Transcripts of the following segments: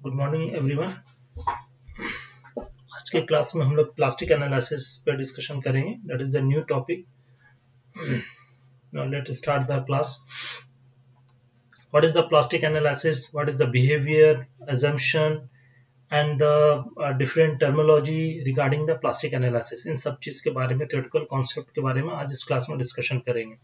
Good morning everyone. आज के class में हम लोग प्लास्टिक एनालिसिस पर डिस्कशन करेंगे। That is the new topic. Now let's start the class. What is the plastic analysis, what is the behaviour, assumption and the different terminology regarding the plastic analysis, इन सब चीज के बारे में, theoretical concept के बारे में आज इस क्लास में डिस्कशन करेंगे।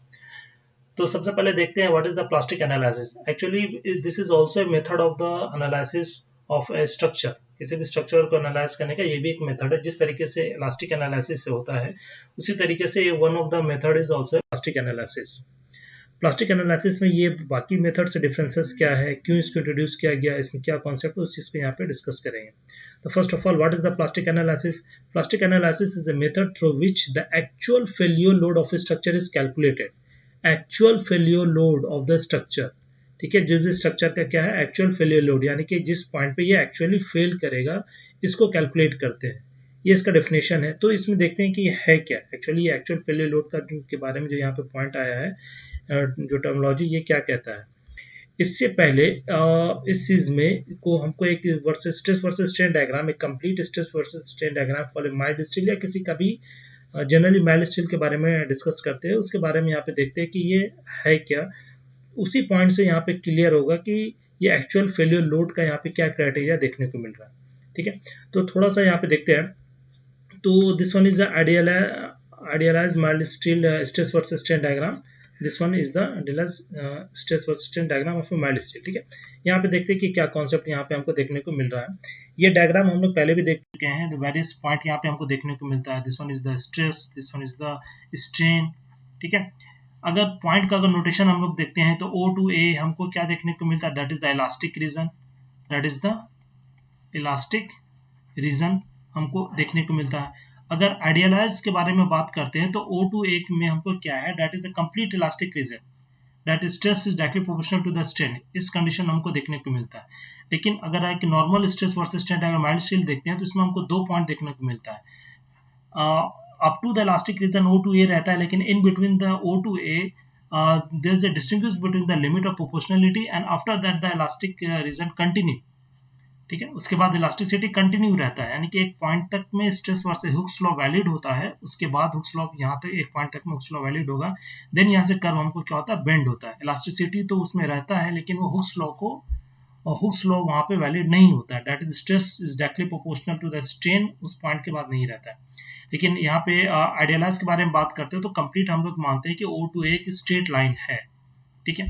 तो सबसे पहले देखते हैं what is the plastic analysis. Actually this is also a method of the analysis of A structure. किसी भी स्ट्रक्चर को एनालाइज करने का ये भी एक मेथड है। जिस तरीके से इलास्टिक एनालिसिस से होता है उसी तरीके से one of the method is also plastic analysis. Plastic analysis में ये बाकी मेथड से डिफरेंसेस क्या है, क्यों इसको इंट्रोड्यूस किया गया, इसमें क्या कॉन्सेप्ट है, उस चीज को यहाँ पे डिस्कस करेंगे। तो first of all, what is the plastic analysis? Plastic analysis is a method through which the actual failure load of A structure is calculated. Actual failure load of the structure, ठीक है, जिस structure का क्या है actual failure load, यानी कि जिस point पे ये एक्चुअली फेल करेगा, इसको कैलकुलेट करते हैं। ये इसका डेफिनेशन है। तो इसमें देखते हैं कि ये है क्या एक्चुअली। ये एक्चुअल फेल्योर लोड का के बारे में जो यहाँ पे पॉइंट आया है, जो टर्मिनोलॉजी, ये क्या कहता है। इससे पहले इस चीज में को हमको एक स्ट्रेस वर्सेस स्ट्रेन डायग्राम, एक complete stress versus strain diagram for mild steel या किसी का भी जनरली माइल्ड स्टील के बारे में डिस्कस करते हैं। उसके बारे में यहाँ पे देखते हैं कि ये है क्या। उसी पॉइंट से यहाँ पे क्लियर होगा कि ये एक्चुअल फेल्योर लोड का यहाँ पे क्या क्राइटेरिया देखने को मिल रहा है। ठीक है, तो थोड़ा सा यहाँ पे देखते हैं। तो this one is the idealised mild steel stress versus strain diagram. This one is the stress versus strain diagram of mild steel. ठीक है, यहाँ पे देखते हैं कि क्या कॉन्सेप्ट यहाँ पे हमको देखने को मिल रहा है। ये डायग्राम हम लोग पहले भी देख चुके हैं। द वेरियस पॉइंट यहाँ पे हमको देखने को मिलता है। This one is the stress, this one is the strain. ठीक है, अगर पॉइंट का अगर नोटेशन हम लोग देखते हैं तो O to A हमको क्या देखने को मिलता है, that is the elastic region, that is the elastic region हमको देखने को मिलता है। अगर आइडियलाइज के बारे में बात करते हैं तो O to A में हमको क्या है, that is the complete elastic region, that is stress is directly proportional to the strain. इस कंडीशन हमको देखने को मिलता है। लेकिन अगर एक नॉर्मल स्ट्रेस वर्सेस स्ट्रेन अगर माइल्ड स्टील देखते हैं तो इसमें हमको दो पॉइंट देखने को मिलता है। Up to the elastic region O to A रहता है, लेकिन in between the O to A there is a distinguish between the limit of proportionality and after that the elastic region continue। ठीक है, उसके बाद इलास्टिसिटी कंटिन्यू रहता है, यानी कि एक पॉइंट तक में stress versus Hooke's law valid होता है। उसके बाद हुक्स लॉ यहाँ तक एक पॉइंट तक में हुक्स लॉ वैलिड होगा। देन यहाँ से कर्व हमको क्या होता है, बेंड होता है। इलास्टिसिटी तो उसमें रहता है, लेकिन वो हुक्स लॉ को हुक्स लॉ वहाँ पे वैलिड नहीं होता है। That is stress is directly proportional to the strain, उस पॉइंट के बाद नहीं रहता है। लेकिन यहाँ पे आइडियलाइज के बारे में बात करते हैं तो कंप्लीट हम लोग मानते हैं कि O to A एक स्ट्रेट लाइन है। ठीक है,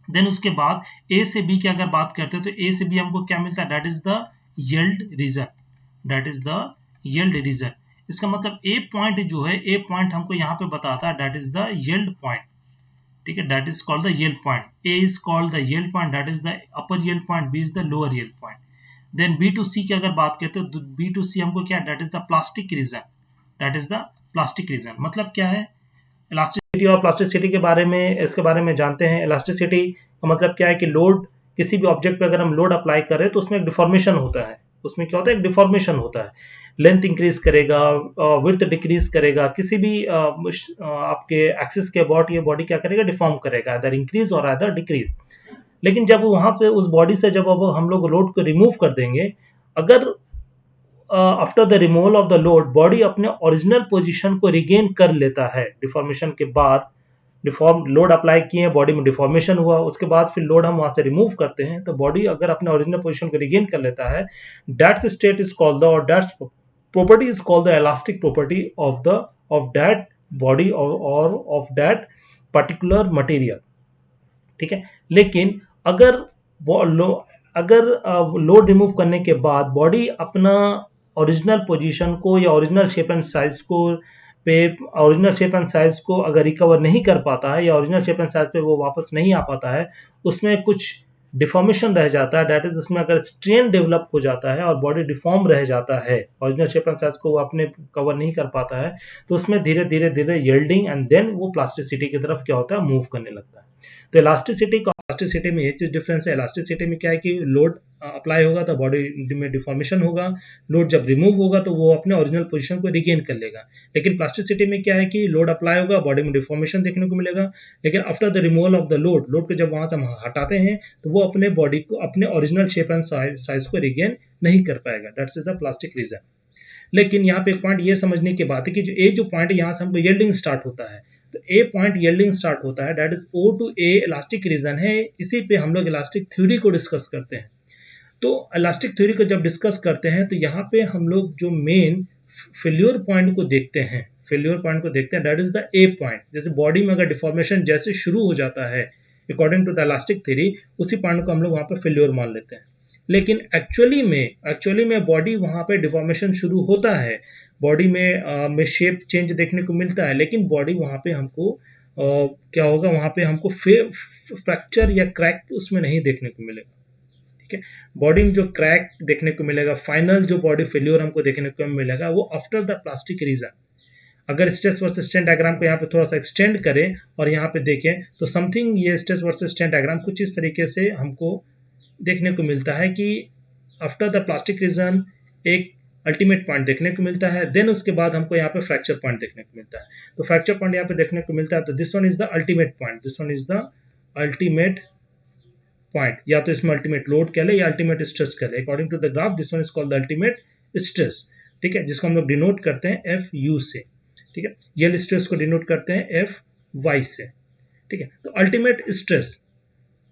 देन उसके बाद A से B की अगर बात करते हैं तो A से B हमको क्या मिलता है, that is the yield region, that is the yield region. इसका मतलब A पॉइंट जो है, A पॉइंट हमको यहाँ पे बताता है that is the yield point. ठीक है, that is called the yield point. A is called the yield point, that is the upper yield point, B is the lower yield point. Then B to C की अगर बात करते हैं तो B to C हमको क्या, that is the plastic region, that is the plastic region. मतलब क्या है, इलास्टिसिटी और प्लास्टिसिटी के बारे में, इसके बारे में जानते हैं। इलास्टिसिटी का मतलब क्या है कि लोड, किसी भी ऑब्जेक्ट पे अगर हम लोड अप्लाई करें तो उसमें एक डिफॉर्मेशन होता है। उसमें क्या होता है, एक डिफॉर्मेशन होता है। लेंथ इंक्रीज करेगा, विड्थ डिक्रीज करेगा, किसी भी आपके एक्सिस के अबाउट ये बॉडी क्या करेगा, डिफॉर्म करेगा, अदर इंक्रीज और अदर डिक्रीज। लेकिन जब वहां से उस बॉडी से जब अब हम लोग लोड को रिमूव कर देंगे, अगर after the removal of the load body अपने ओरिजिनल पोजीशन को रिगेन कर लेता है। डिफॉर्मेशन के बाद, डिफॉर्म लोड अप्लाई किए, बॉडी में डिफॉर्मेशन हुआ, उसके बाद फिर लोड हम वहां से रिमूव करते हैं तो बॉडी अगर अपने ओरिजिनल पोजीशन को रिगेन कर लेता है, that's state is called the, और that's property is called the elastic property of that body और ऑफ दैट पर्टिकुलर मटेरियल। ठीक है, लेकिन अगर लोड रिमूव करने के बाद बॉडी अपना ओरिजिनल पोजीशन को या ओरिजिनल शेप एंड साइज को अगर रिकवर नहीं कर पाता है, या ओरिजिनल शेप एंड साइज पे वो वापस नहीं आ पाता है, उसमें कुछ डिफॉर्मेशन रह जाता है, दैट इज उसमें अगर स्ट्रेन डेवलप हो जाता है और बॉडी डिफॉर्म रह जाता है, ओरिजिनल शेप एंड साइज को वो अपने कवर नहीं कर पाता है, तो उसमें धीरे धीरे यील्डिंग एंड देन वो प्लास्टिसिटी की तरफ क्या होता है, मूव करने लगता है। तो इलास्टिसिटी में ये चीज डिफरेंस है। इलास्टिसिटी में क्या है कि लोड अप्लाई होगा तो बॉडी में डिफॉर्मेशन होगा, लोड जब रिमूव होगा तो वो अपने ओरिजिनल पोजीशन को रिगेन कर लेगा। लेकिन प्लास्टिसिटी में क्या है कि लोड अप्लाई होगा, बॉडी में डिफॉर्मेशन देखने को मिलेगा, लेकिन after the removal of the load को जब वहां से हम हटाते हैं तो वो अपने बॉडी को, अपने ओरिजिनल शेप एंड साइज को रिगेन नहीं कर पाएगा। That's is the plastic region. लेकिन यहाँ पे एक पॉइंट ये समझने की बात है कि जो पॉइंट यहाँ से हमको यील्डिंग स्टार्ट होता है, तो ए पॉइंट यील्डिंग स्टार्ट होता है, that is O to A elastic region है। इसी पे हम लोग इलास्टिक थ्योरी को डिस्कस करते हैं। तो इलास्टिक थ्योरी को जब डिस्कस करते हैं तो यहाँ पे हम लोग जो मेन फेल्योर पॉइंट को देखते हैं, that is the A point. जैसे बॉडी में अगर डिफॉर्मेशन जैसे शुरू हो जाता है according to the elastic theory, उसी पॉइंट को हम लोग वहाँ पे फेल्योर मान लेते हैं। लेकिन एक्चुअली में बॉडी वहाँ पे डिफॉर्मेशन शुरू होता है, बॉडी में शेप चेंज देखने को मिलता है, लेकिन बॉडी वहाँ पे हमको क्या होगा, वहाँ पे हमको फ्रैक्चर या क्रैक उसमें नहीं देखने को मिलेगा। ठीक है, बॉडी में जो क्रैक देखने को मिलेगा, फाइनल जो बॉडी फेल्योर हमको देखने को मिलेगा, वो आफ्टर द प्लास्टिक रीजन। अगर स्ट्रेस वर्सेस स्ट्रेन डायग्राम को यहाँ पे थोड़ा सा एक्सटेंड करें और यहाँ पे देखें तो समथिंग ये स्ट्रेस वर्सेस स्ट्रेन डायग्राम कुछ इस तरीके से हमको देखने को मिलता है कि आफ्टर द प्लास्टिक रीजन एक अल्टीमेट पॉइंट देखने को मिलता है, देन उसके बाद हमको यहाँ पे फ्रैक्चर पॉइंट देखने को मिलता है। तो फ्रैक्चर पॉइंट यहाँ पे देखने को मिलता है, तो this one is the ultimate point, this one is the ultimate point, या तो इसमें अल्टीमेट लोड कह ले या अल्टीमेट स्ट्रेस कह ले। According to the graph this one is called the ultimate stress. ठीक है, जिसको हम लोग डिनोट करते हैं FU से। ठीक है, यील्ड स्ट्रेस को डिनोट करते हैं FY से। ठीक है, तो अल्टीमेट स्ट्रेस,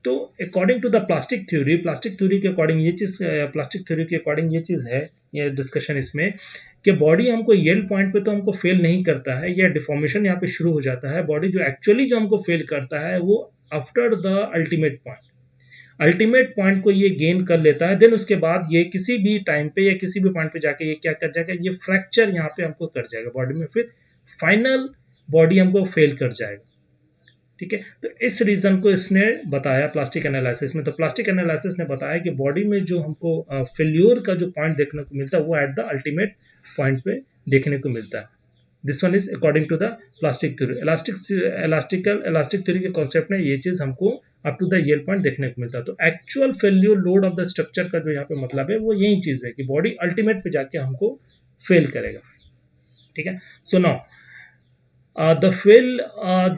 तो according to the plastic theory के अकॉर्डिंग ये चीज है, ये डिस्कशन इसमें कि बॉडी हमको येल्ड पॉइंट पे तो हमको फेल नहीं करता है, या डिफॉर्मेशन यहाँ पे शुरू हो जाता है। बॉडी जो एक्चुअली जो हमको फेल करता है वो आफ्टर द अल्टीमेट पॉइंट को ये गेन कर लेता है, देन उसके बाद ये किसी भी टाइम पे या किसी भी पॉइंट पे जाके ये क्या कर जाएगा, ये फ्रैक्चर यहाँ पे हमको कर जाएगा बॉडी में, फिर फाइनल बॉडी हमको फेल कर जाएगा। ठीक है, तो इस रीजन को इसने बताया प्लास्टिक एनालिसिस में। तो प्लास्टिक एनालिसिस ने बताया कि बॉडी में जो हमको फेल्योर का जो पॉइंट देखने को मिलता है वो एट द अल्टीमेट पॉइंट पे देखने को मिलता है। This one is according to the plastic theory. Elastic theory के कॉन्सेप्ट में ये चीज हमको up to the yield point देखने को मिलता है। तो actual failure load of the structure का जो यहाँ पे मतलब है वो यही चीज है कि बॉडी अल्टीमेट पे जाके हमको फेल करेगा। ठीक है, so now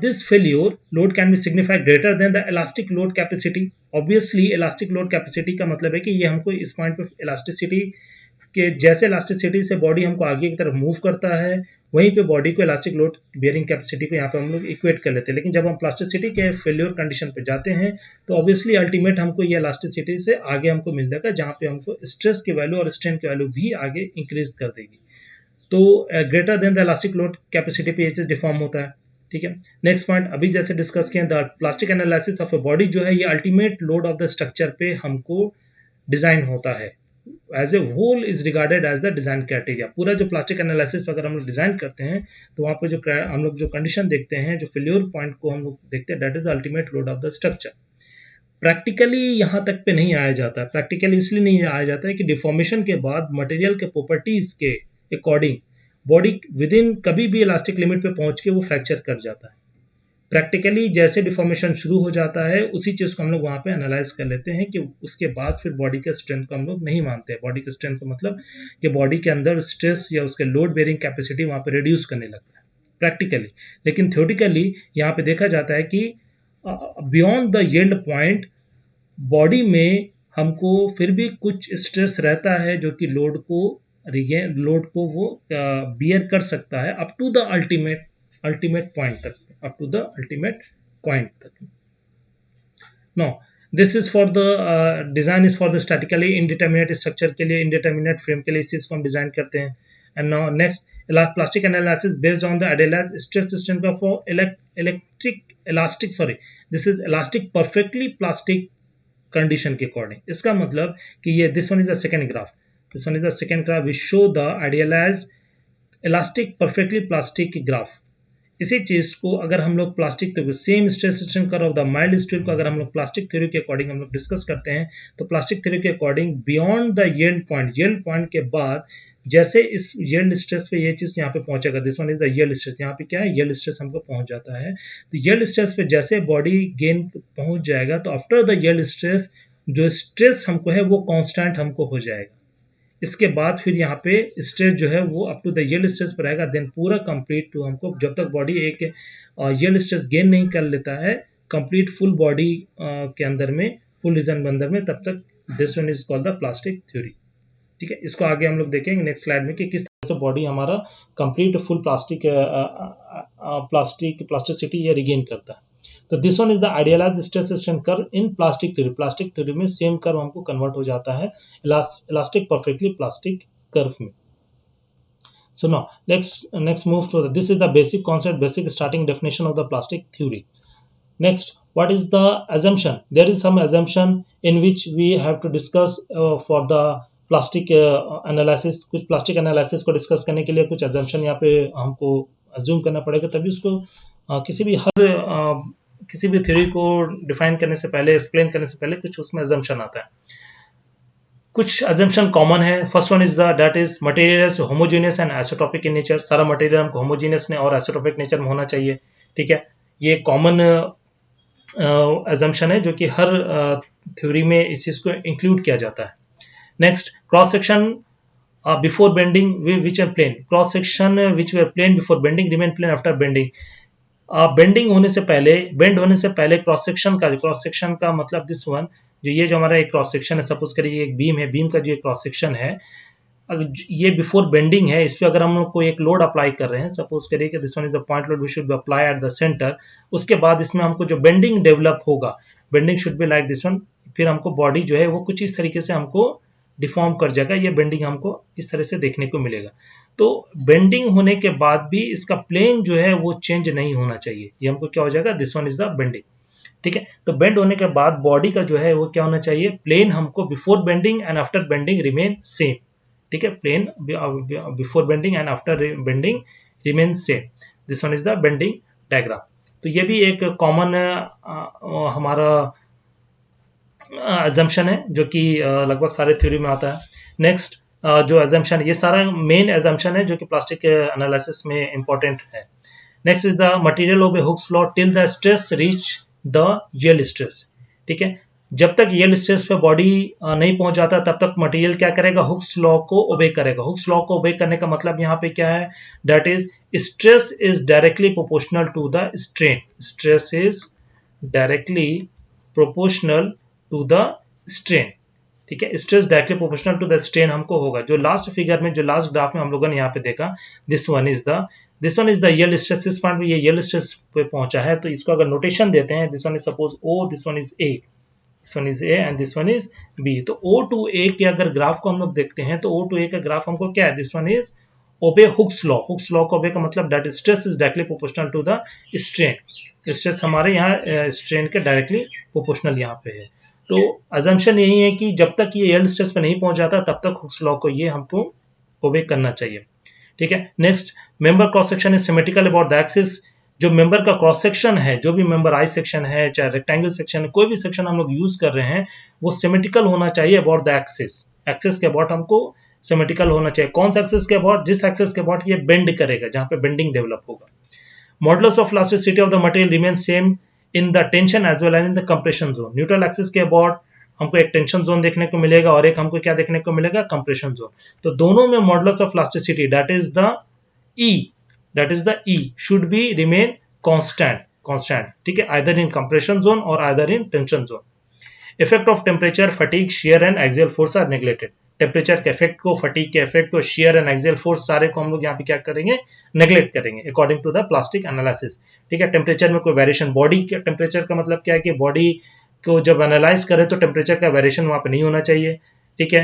this failure load can be significantly greater than the elastic load capacity. Obviously elastic load capacity का मतलब है कि ये हमको इस पॉइंट पे इलास्टिसिटी के जैसे इलास्टिसिटी से बॉडी हमको आगे की तरफ मूव करता है, वहीं पे बॉडी को इलास्टिक लोड बियरिंग कैपेसिटी को यहाँ पे हम लोग इक्वेट कर लेते हैं। लेकिन जब हम प्लास्टिसिटी के फेल्योर कंडीशन पे जाते हैं तो ऑब्वियसली अल्टीमेट हमको ये इलास्टिसिटी से आगे हमको मिल जाएगा, जहाँ पे हमको स्ट्रेस की वैल्यू और स्ट्रेन की वैल्यू भी आगे इंक्रीज कर देगी। तो greater than the elastic load capacity पे ये चीज डिफॉर्म होता है। ठीक है, नेक्स्ट पॉइंट अभी जैसे डिस्कस किया, the plastic analysis of a body जो है ये ultimate load of the structure पे हमको डिजाइन होता है, as a whole is regarded as the design criteria. पूरा जो प्लास्टिक एनालिसिस अगर हम लोग डिजाइन करते हैं तो वहाँ पे जो हम लोग जो कंडीशन देखते हैं, जो फेल्योर पॉइंट को हम लोग देखते हैं, that is ultimate load of the structure. Practically यहाँ तक पे नहीं आया जाता है। प्रैक्टिकली इसलिए नहीं आया जाता है कि डिफॉर्मेशन के बाद मटेरियल के प्रॉपर्टीज के अकॉर्डिंग बॉडी विद इन कभी भी इलास्टिक लिमिट पे पहुंच के वो फ्रैक्चर कर जाता है। प्रैक्टिकली जैसे डिफॉर्मेशन शुरू हो जाता है उसी चीज को हम लोग वहाँ पे एनालाइज कर लेते हैं कि उसके बाद फिर बॉडी के स्ट्रेंथ को हम लोग नहीं मानते हैं। बॉडी के स्ट्रेंथ का मतलब कि बॉडी के अंदर स्ट्रेस या उसके लोड बेयरिंग कैपेसिटी वहाँ पे रिड्यूस करने लगता है प्रैक्टिकली। लेकिन थ्योरेटिकली यहाँ पे देखा जाता है कि beyond the yield point body में हमको फिर भी कुछ स्ट्रेस रहता है जो कि लोड को वो बियर कर सकता है up to the ultimate point तक, no this is for the design is for the statically indeterminate structure के लिए, इनडिटर्मिनेट फ्रेम के लिए इस चीज को हम डिजाइन करते हैं। And now next plastic analysis based on the idealized stress system का for this is elastic perfectly plastic condition के अकॉर्डिंग। इसका मतलब कि ये this one is the second graph, this one is the second graph which show the idealized elastic perfectly plastic graph। इसी चीज को अगर हम लोग प्लास्टिक तो same stress system curve of the mild steel को अगर हम लोग प्लास्टिक थ्योरी के अकॉर्डिंग हम लोग डिस्कस करते हैं तो प्लास्टिक थ्योरी के according beyond the yield point के बाद जैसे इस यील्ड स्ट्रेस पे ये चीज यहाँ पे पहुंचेगा, this one is the yield stress, यहाँ पे क्या है यील्ड स्ट्रेस हमको पहुंच जाता है। तो यील्ड स्ट्रेस पे जैसे बॉडी गेन पहुंच जाएगा तो आफ्टर द यील्ड स्ट्रेस जो स्ट्रेस हमको है वो कांस्टेंट हमको हो जाएगा। इसके बाद फिर यहाँ पे स्ट्रेस जो है वो up to the yield stress पर रहेगा, देन पूरा कंप्लीट टू हमको जब तक बॉडी एक यील्ड स्ट्रेस गेन नहीं कर लेता है कंप्लीट फुल बॉडी के अंदर में, फुल रीजन अंदर में, तब तक this one is called the plastic theory. ठीक है, इसको आगे हम लोग देखेंगे नेक्स्ट स्लाइड में कि किस तरह से बॉडी हमारा कंप्लीट फुल प्लास्टिसिटी ये रिगेन करता है। तो this one is the idealized stress strain curve in plastic theory. Plastic theory में सेम कर्व हमको कन्वर्ट हो जाता है इलास्टिक परफेक्टली प्लास्टिक कर्व में। So now next move to this is the basic concept, basic starting definition of the plastic theory. Next, what is the assumption? There is some assumption in which we have to discuss for the plastic analysis. कुछ plastic analysis को discuss करने के लिए कुछ assumption यहाँ पे हमको assume करना पड़ेगा, तभी उसको किसी भी theory को define करने से पहले, explain करने से पहले कुछ उसमें assumption आता है। कुछ assumption common है। First one is that is material is homogeneous and isotopic in nature. सारा मटेरियल हमको होमोजेनियस ने और आइसोटोपिक नेचर में होना चाहिए। ठीक है, ये कॉमन assumption है जो कि हर थ्योरी में इस चीज को इंक्लूड किया जाता है। Next, cross section before bending which are plane, cross section which were plane before bending remain plane after bending. Bending होने से पहले, बेंड होने से पहले क्रॉस सेक्शन का मतलब दिस वन, जो हमारा एक क्रॉस सेक्शन है, सपोज करिए एक बीम है, बीम का जो क्रॉस सेक्शन है ये बिफोर बेंडिंग है, इस पे अगर हम लोग को एक लोड अप्लाई कर रहे हैं, सपोज करिए कि this one is the point load we should be apply at the centre, उसके बाद इसमें हमको जो बेंडिंग डेवलप होगा, bending should be like this one, फिर हमको बॉडी जो है वो कुछ इस तरीके से हमको डिफॉर्म कर जाएगा, ये बेंडिंग हमको इस तरह से देखने को मिलेगा। तो बेंडिंग होने के बाद भी इसका प्लेन जो है वो चेंज नहीं होना चाहिए, ये हमको क्या हो जाएगा, this one is the bending. ठीक है, तो बेंड होने के बाद बॉडी का जो है वो क्या होना चाहिए, प्लेन हमको before bending and after bending remain same. ठीक है, plane before bending and after bending remain same, this one is the bending diagram. तो ये भी एक कॉमन हमारा assumption है जो कि लगभग सारे थ्योरी में आता है। नेक्स्ट जो assumption है, ये सारा मेन assumption है जो कि प्लास्टिक एनालिसिस में इंपॉर्टेंट है। Next is the material of A Hooke's law till the stress reach the yield stress. ठीक है, जब तक यील्ड स्ट्रेस पे बॉडी नहीं पहुंच जाता तब तक मटेरियल क्या करेगा, हुक्स लॉ को ओबे करेगा। हुक्स लॉ को ओबे करने का मतलब यहाँ पे क्या है, that is stress is directly proportional to the strain, stress is directly proportional to the strain. ठीक है, stress directly proportional to the strain हमको होगा। जो लास्ट फिगर में, जो लास्ट ग्राफ में हम लोगों ने यहाँ पे देखा, this one is the yield stress. इस पॉइंट पे ये यील्ड स्ट्रेस पे पहुंचा है, तो इसको अगर नोटेशन देते हैं, this one is suppose O, this one is A, this one is A and this one is B। तो O to A के अगर ग्राफ को हम लोग देखते हैं तो O to A का ग्राफ हमको क्या है, this one is obey Hooke's law. Hooke's law को ओबे का मतलब that stress is directly proportional to the strain. Stress हमारे यहाँ स्ट्रेन के डायरेक्टली प्रोपोर्शनल यहाँ पे है। तो अजम्पशन यही है कि जब तक ये यील्ड स्ट्रेस पे नहीं पहुंच जाता तब तक हुक्स लॉ को ये हमको ओबे करना चाहिए। ठीक है, next, member cross section is symmetrical about the axis. जो मेंबर का क्रॉस सेक्शन है, जो भी मेंबर आई सेक्शन है, चाहे रेक्टेंगल सेक्शन है, कोई भी सेक्शन हम लोग यूज कर रहे हैं, वो सिमेट्रिकल होना चाहिए अबाउट द एक्सिस। एक्सिस के अबाउट हमको सिमेट्रिकल होना चाहिए। कौन सा एक्सिस के अबाउट, जिस एक्सिस के अबाउट ये बेंड करेगा, जहां पे बेंडिंग डेवलप होगा। Modulus of elasticity of the material remain same in the tension as well as in the compression zone. Neutral axis के अबाउट हमको एक टेंशन जोन देखने को मिलेगा और एक हमको क्या देखने को मिलेगा, कंप्रेशन जोन। तो दोनों में modulus of elasticity that is the E should be remain constant. ठीक है, आइदर इन कंप्रेशन जोन और either in tension zone. Effect of temperature, fatigue, shear and axial force are neglected. Temperature के effect को, fatigue के effect को, shear and axial force सारे को हम लोग यहाँ पे क्या करेंगे, नेग्लेक्ट करेंगे according to the plastic analysis. ठीक है, टेम्परेचर में कोई वेरिएशन, बॉडी के टेम्परेचर का मतलब क्या है कि बॉडी को जब एनालाइज करें तो टेम्परेचर का वेरिएशन वहाँ पे नहीं होना चाहिए। ठीक है,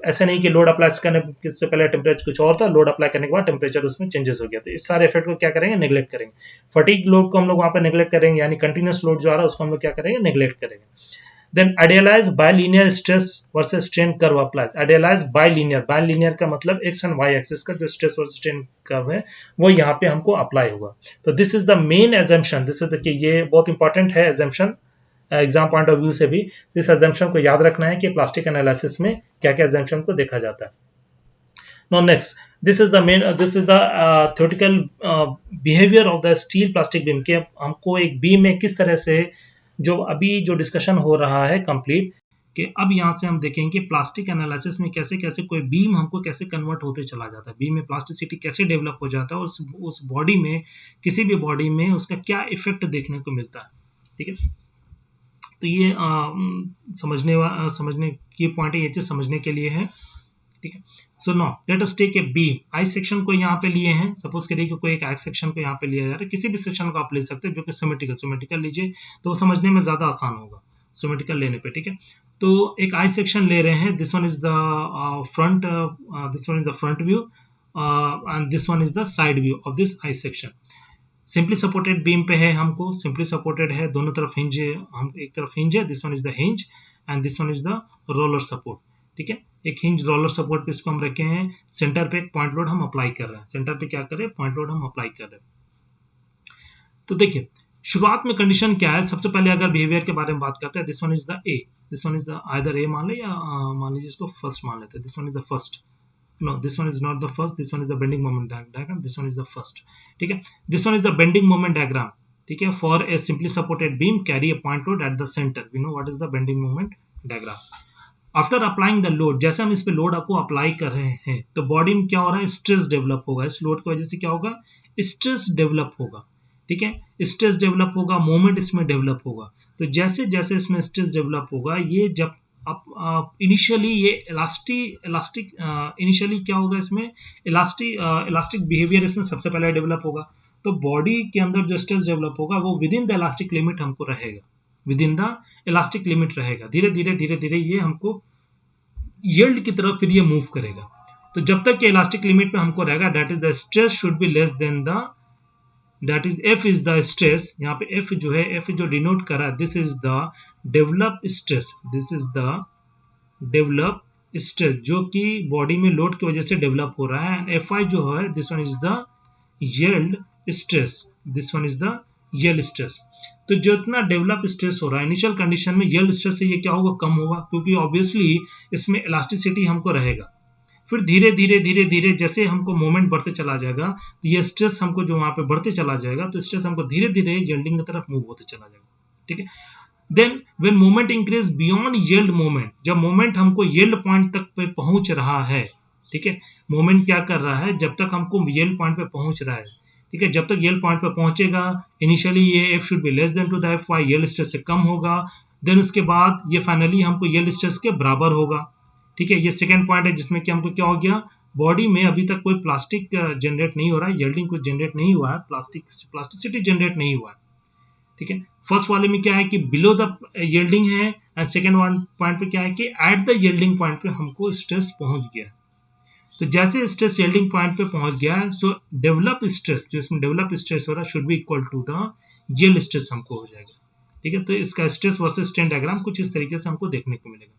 ऐसा नहीं कि लोड अप्लाई करने से पहले टेम्परेचर कुछ और था, लोड अप्लाई करने के बाद टेम्परेचर उसमें चेंजेस हो गया, तो इस सारे इफेक्ट को क्या करेंगे, नेग्लेक्ट करेंगे। फटीग लोड को हम लोग वहाँ पे नेग्लेक्ट करेंगे, यानी कंटिन्यूस लोड जो आ रहा है उसको हम लोग क्या करेंगे, नेग्लेक्ट करेंगे। Then idealize bilinear stress versus strain curve apply. Idealize bilinear का मतलब एक्स एंड वाई एक्सिस का जो स्ट्रेस वर्सेस स्ट्रेन कर्व है वो यहाँ पे हमको अप्लाई होगा। तो this is the main assumption, this is ये बहुत इंपॉर्टेंट है assumption exam point of view से भी। इस एजम्पशन को याद रखना है कि प्लास्टिक एनालिसिस में क्या क्या एजम्पशन को देखा जाता है। Now next, this is the theoretical behavior of the steel plastic beam के हमको एक बीम में किस तरह से जो अभी जो डिस्कशन हो रहा है कंप्लीट कि अब यहाँ से हम देखेंगे प्लास्टिक एनालिसिस में कैसे कैसे कोई बीम हमको कैसे कन्वर्ट होते चला जाता है, बीम में प्लास्टिसिटी कैसे डेवलप हो जाता है और उस बॉडी में किसी भी बॉडी में उसका क्या इफेक्ट देखने को मिलता है। ठीक है, तो ये समझने की पॉइंट है, ये चीज समझने के लिए है। ठीक है, so no let us take a beam, I section को यहाँ पे लिए हैं, सपोज करिए कि कोई एक आई सेक्शन को यहाँ पे लिया जा रहा है, किसी भी सेक्शन को आप ले सकते हैं जो कि सिमेट्रिकल लीजिए तो वो समझने में ज्यादा आसान होगा सिमेट्रिकल लेने पे। ठीक है, तो एक आई सेक्शन ले रहे हैं, this one is the front, this one is the front view and this one is the side view of this I section. Simply supported beam पे है, हमको सिंपली सपोर्टेड है, दोनों तरफ हिंज है, हम एक तरफ हिंज है, this one is the hinge and this one is the roller support. ठीक है, एक हिंज रोलर सपोर्ट पे इसको हम रखे हैं, सेंटर पे एक पॉइंट लोड हम अप्लाई कर रहे हैं, सेंटर पे क्या कर रहे हैं, पॉइंट लोड हम अप्लाई कर रहे हैं। तो देखिए शुरुआत में कंडीशन क्या है, सबसे पहले अगर बिहेवियर के बारे में बात करते हैं, this one is the A, this one is the either A मान ले या मान लीजिए इसको फर्स्ट मान लेते हैं, this one is the first, no this one is not the first, this one is the bending moment diagram, this one is the first। ठीक है, this one is the bending moment diagram। ठीक है, for a simply supported beam carry a point load at the center, we know what is the bending moment diagram। After applying the load, जैसे हम इस पे load आपको apply कर रहे हैं तो बॉडी में क्या हो रहा है, स्ट्रेस डेवलप होगा, इस लोड की वजह से क्या होगा, स्ट्रेस डेवलप होगा। ठीक है, स्ट्रेस डेवलप होगा, मोमेंट इसमें डेवलप होगा। तो जैसे जैसे इसमें स्ट्रेस डेवलप होगा, ये जब इनिशियली ये इलास्टिक इनिशियली क्या होगा, इसमें इलास्टिक बिहेवियर इसमें सबसे पहले डेवलप होगा। तो बॉडी के अंदर जो स्ट्रेस डेवलप होगा वो with in the elastic limit हमको रहेगा, with in the elastic limit रहेगा। धीरे धीरे ये हमको यील्ड की तरफ फिर ये मूव करेगा। तो जब तक ये इलास्टिक लिमिट पे हमको रहेगा, that is the stress should be less then the, that is F is the stress, यहाँ पे एफ जो है, एफ जो डिनोट कर रहा है, this is the develop stress, this is the develop stress जो कि बॉडी में लोड की वजह से डेवलप हो रहा है। एंड एफ आई जो है, this one is the yield stress, this one is the yield stress. तो जितना डेवलप स्ट्रेस हो रहा है इनिशियल कंडीशन में, यील्ड स्ट्रेस से ये क्या होगा, कम होगा, क्योंकि ऑब्वियसली इसमें इलास्टिसिटी हमको रहेगा। फिर धीरे धीरे जैसे हमको मोमेंट बढ़ते चला जाएगा तो ये स्ट्रेस हमको जो वहां पे बढ़ते चला जाएगा, तो स्ट्रेस हमको धीरे धीरे यील्डिंग की तरफ मूव होते चला जाएगा। ठीक है, then when moment increase beyond yield moment, जब मोमेंट हमको यील्ड पॉइंट तक पे पहुंच रहा है, ठीक है, मोमेंट क्या कर रहा है, जब तक हमको यील्ड पॉइंट पे पहुंच रहा है, ठीक है, जब तक यील्ड पॉइंट पे पहुंचेगा इनिशियली ये F should be less than to the F Y, yield stress से कम होगा, देन उसके बाद ये फाइनली हमको यील्ड स्ट्रेस के बराबर होगा। ठीक है, ये सेकंड पॉइंट है जिसमें कि हमको क्या हो गया, बॉडी में अभी तक कोई प्लास्टिक जनरेट नहीं हो रहा है, यील्डिंग कुछ जनरेट नहीं हुआ है, प्लास्टिसिटी जनरेट नहीं हुआ है। ठीक है, फर्स्ट वाले में क्या है कि बिलो द यील्डिंग है, एंड सेकंड वन पॉइंट पे क्या है कि एट द यील्डिंग पॉइंट पे हमको स्ट्रेस पहुंच गया। तो जैसे स्ट्रेस यील्डिंग पॉइंट पे पहुंच गया है, सो डेवलप स्ट्रेस, जो इसमें डेवलप स्ट्रेस हो रहा है should be equal to the yield stress हमको हो जाएगा। ठीक है, तो इसका स्ट्रेस वर्सेस स्ट्रेन डायग्राम कुछ इस तरीके से हमको देखने को मिलेगा।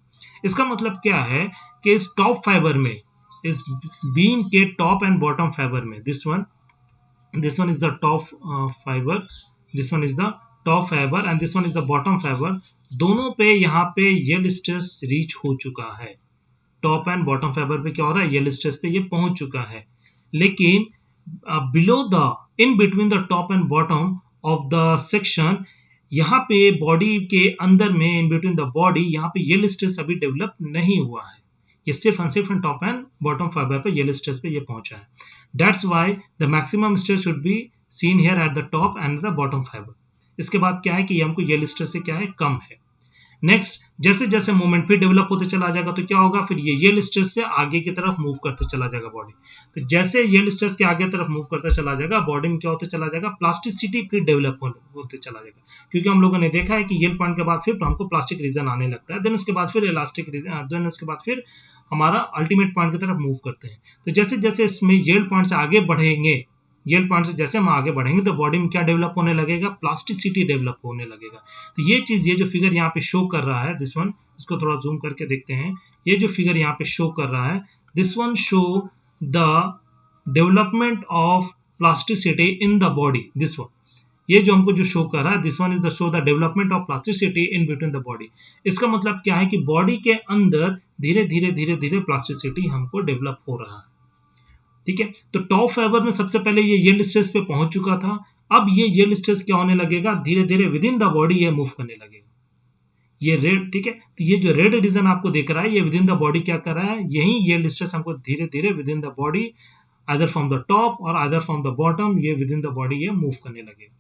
इसका मतलब क्या है कि इस टॉप फाइबर में, इस बीम के टॉप एंड बॉटम फाइबर में, this one is the top fibre, this one is the top fibre and this one is the bottom fibre, दोनों पे यहाँ पे यील्ड स्ट्रेस रीच हो चुका है। टॉप एंड बॉटम फाइबर पे क्या हो रहा है, यील्ड स्ट्रेस पे ये पहुंच चुका है। लेकिन below the, in between the top and bottom of the section, यहाँ पे बॉडी के अंदर में, इन बिटवीन द बॉडी, यहाँ पे यील्ड स्ट्रेस अभी डेवलप नहीं हुआ है, ये सिर्फ टॉप एंड बॉटम फाइबर पे यील्ड स्ट्रेस पे ये पहुंचा है। That's why the maximum stress should be seen here at the top and the bottom fibre. इसके बाद क्या है कि ये हमको यील्ड स्ट्रेस से क्या है, कम है। नेक्स्ट, जैसे जैसे मोमेंट फिर डेवलप होते चला जाएगा तो क्या होगा, फिर ये यील्ड स्ट्रेस से आगे की तरफ मूव करते चला जाएगा बॉडी। तो जैसे यील्ड स्ट्रेस के आगे तरफ मूव करता चला जाएगा, बॉडी में क्या होते चला जाएगा, प्लास्टिसिटी फिर डेवलप होते चला जाएगा, क्योंकि हम लोगों ने देखा है कि यील्ड पॉइंट के बाद फिर हमको प्लास्टिक रीजन आने लगता है, देन उसके बाद फिर इलास्टिक रीजन, देन उसके बाद फिर हमारा अल्टीमेट पॉइंट की तरफ मूव करते हैं। तो जैसे जैसे इसमें यील्ड पॉइंट से आगे बढ़ेंगे, यील्ड पॉइंट से जैसे हम आगे बढ़ेंगे तो बॉडी में क्या डेवलप होने लगेगा, प्लास्टिसिटी डेवलप होने लगेगा। तो ये चीज, ये जो फिगर यहाँ पे शो कर रहा है, दिस वन, इसको थोड़ा जूम करके देखते हैं, ये जो फिगर यहाँ पे शो कर रहा है, this one show the development of plasticity in the body, this one, ये जो हमको जो शो कर रहा है, this one is the show the development of plasticity in between the body. इसका मतलब क्या है कि बॉडी के अंदर धीरे धीरे प्लास्टिसिटी हमको डेवलप हो रहा है। ठीक है। तो टॉप फाइबर में सबसे पहले ये यील्ड स्ट्रेस पे पहुंच चुका था, अब ये यील्ड स्ट्रेस क्या होने लगेगा, धीरे धीरे विद इन द बॉडी ये मूव करने लगेगा। ये रेड, ठीक है, तो ये जो रेड रीजन आपको दिख रहा है ये विद इन द बॉडी क्या कर रहा है, यही यील्ड स्ट्रेस हमको धीरे धीरे with in the body either from the top और आइदर फ्रॉम द बॉटम ये विद इन द बॉडी ये मूव करने लगेगा।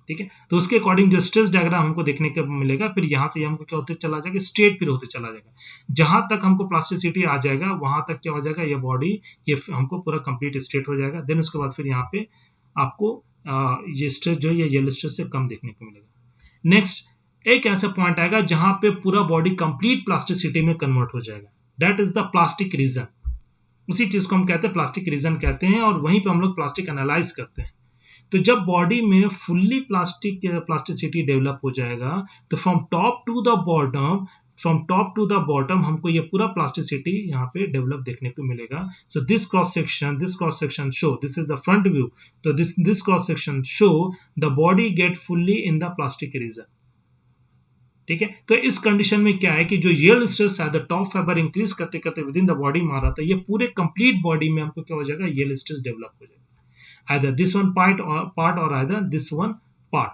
ठीक है, तो उसके अकॉर्डिंग जो स्ट्रेस डायग्राम हमको देखने को मिलेगा, फिर यहाँ से हमको क्या होते चला जाएगा, स्ट्रेट फिर होते चला जाएगा, जहां तक हमको प्लास्टिसिटी आ जाएगा वहां तक क्या हो जाएगा, ये बॉडी ये हमको पूरा कंप्लीट स्ट्रेट हो जाएगा। देन उसके बाद फिर यहाँ पे आपको ये स्ट्रेस जो है ये येलो स्ट्रेस से कम देखने को मिलेगा। नेक्स्ट एक ऐसा पॉइंट आएगा जहां पे पूरा बॉडी कंप्लीट प्लास्टिसिटी में कन्वर्ट हो जाएगा, that is the plastic region. उसी चीज को हम कहते हैं प्लास्टिक रीजन कहते हैं, और वहीं पे हम लोग प्लास्टिक एनालाइज करते हैं। तो जब बॉडी में फुल्ली प्लास्टिसिटी डेवलप हो जाएगा तो from top to the bottom हमको ये पूरा प्लास्टिसिटी यहाँ पे डेवलप देखने को मिलेगा। So this cross section show, this is the front view, तो this cross section show the body get fully in the plastic region. ठीक है, तो इस कंडीशन में क्या है कि जो यील्ड स्ट्रेस है द टॉप फाइबर इंक्रीज करते करते विद इन द बॉडी मारा था, ये पूरे कंप्लीट बॉडी में हमको क्या हो जाएगा, यील्ड स्ट्रेस डेवलप हो जाएगा, either this one part or either this one part,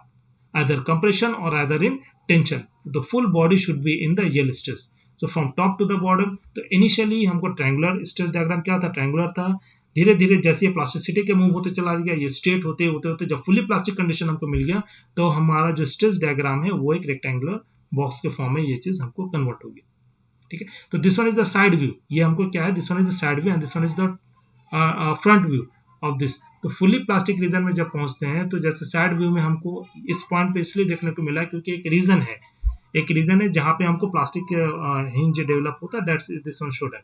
either compression or either in tension. The full body should be in the yield stress. So from top to the bottom, तो initially हमको triangular stress diagram क्या था, triangular था, धीरे धीरे जैसे ये plasticity के मूव होते चला गया, ये स्ट्रेट होते होते होते जब फुली प्लास्टिक कंडीशन हमको मिल गया तो हमारा जो स्ट्रेस डायग्राम है वो एक रेक्टेंगुलर बॉक्स के फॉर्म में ये चीज हमको कन्वर्ट होगी। ठीक है, तो this one is the side view, ये हमको क्या है, this one is the side view and this one is the front view of this. तो फुली प्लास्टिक रीजन में जब पहुंचते हैं तो जैसे साइड व्यू में हमको इस पॉइंट पे इसलिए देखने को मिला क्योंकि एक रीजन है जहां पे हमको प्लास्टिक हिंज डेवलप होता है, दैट्स दिस वन शोड है।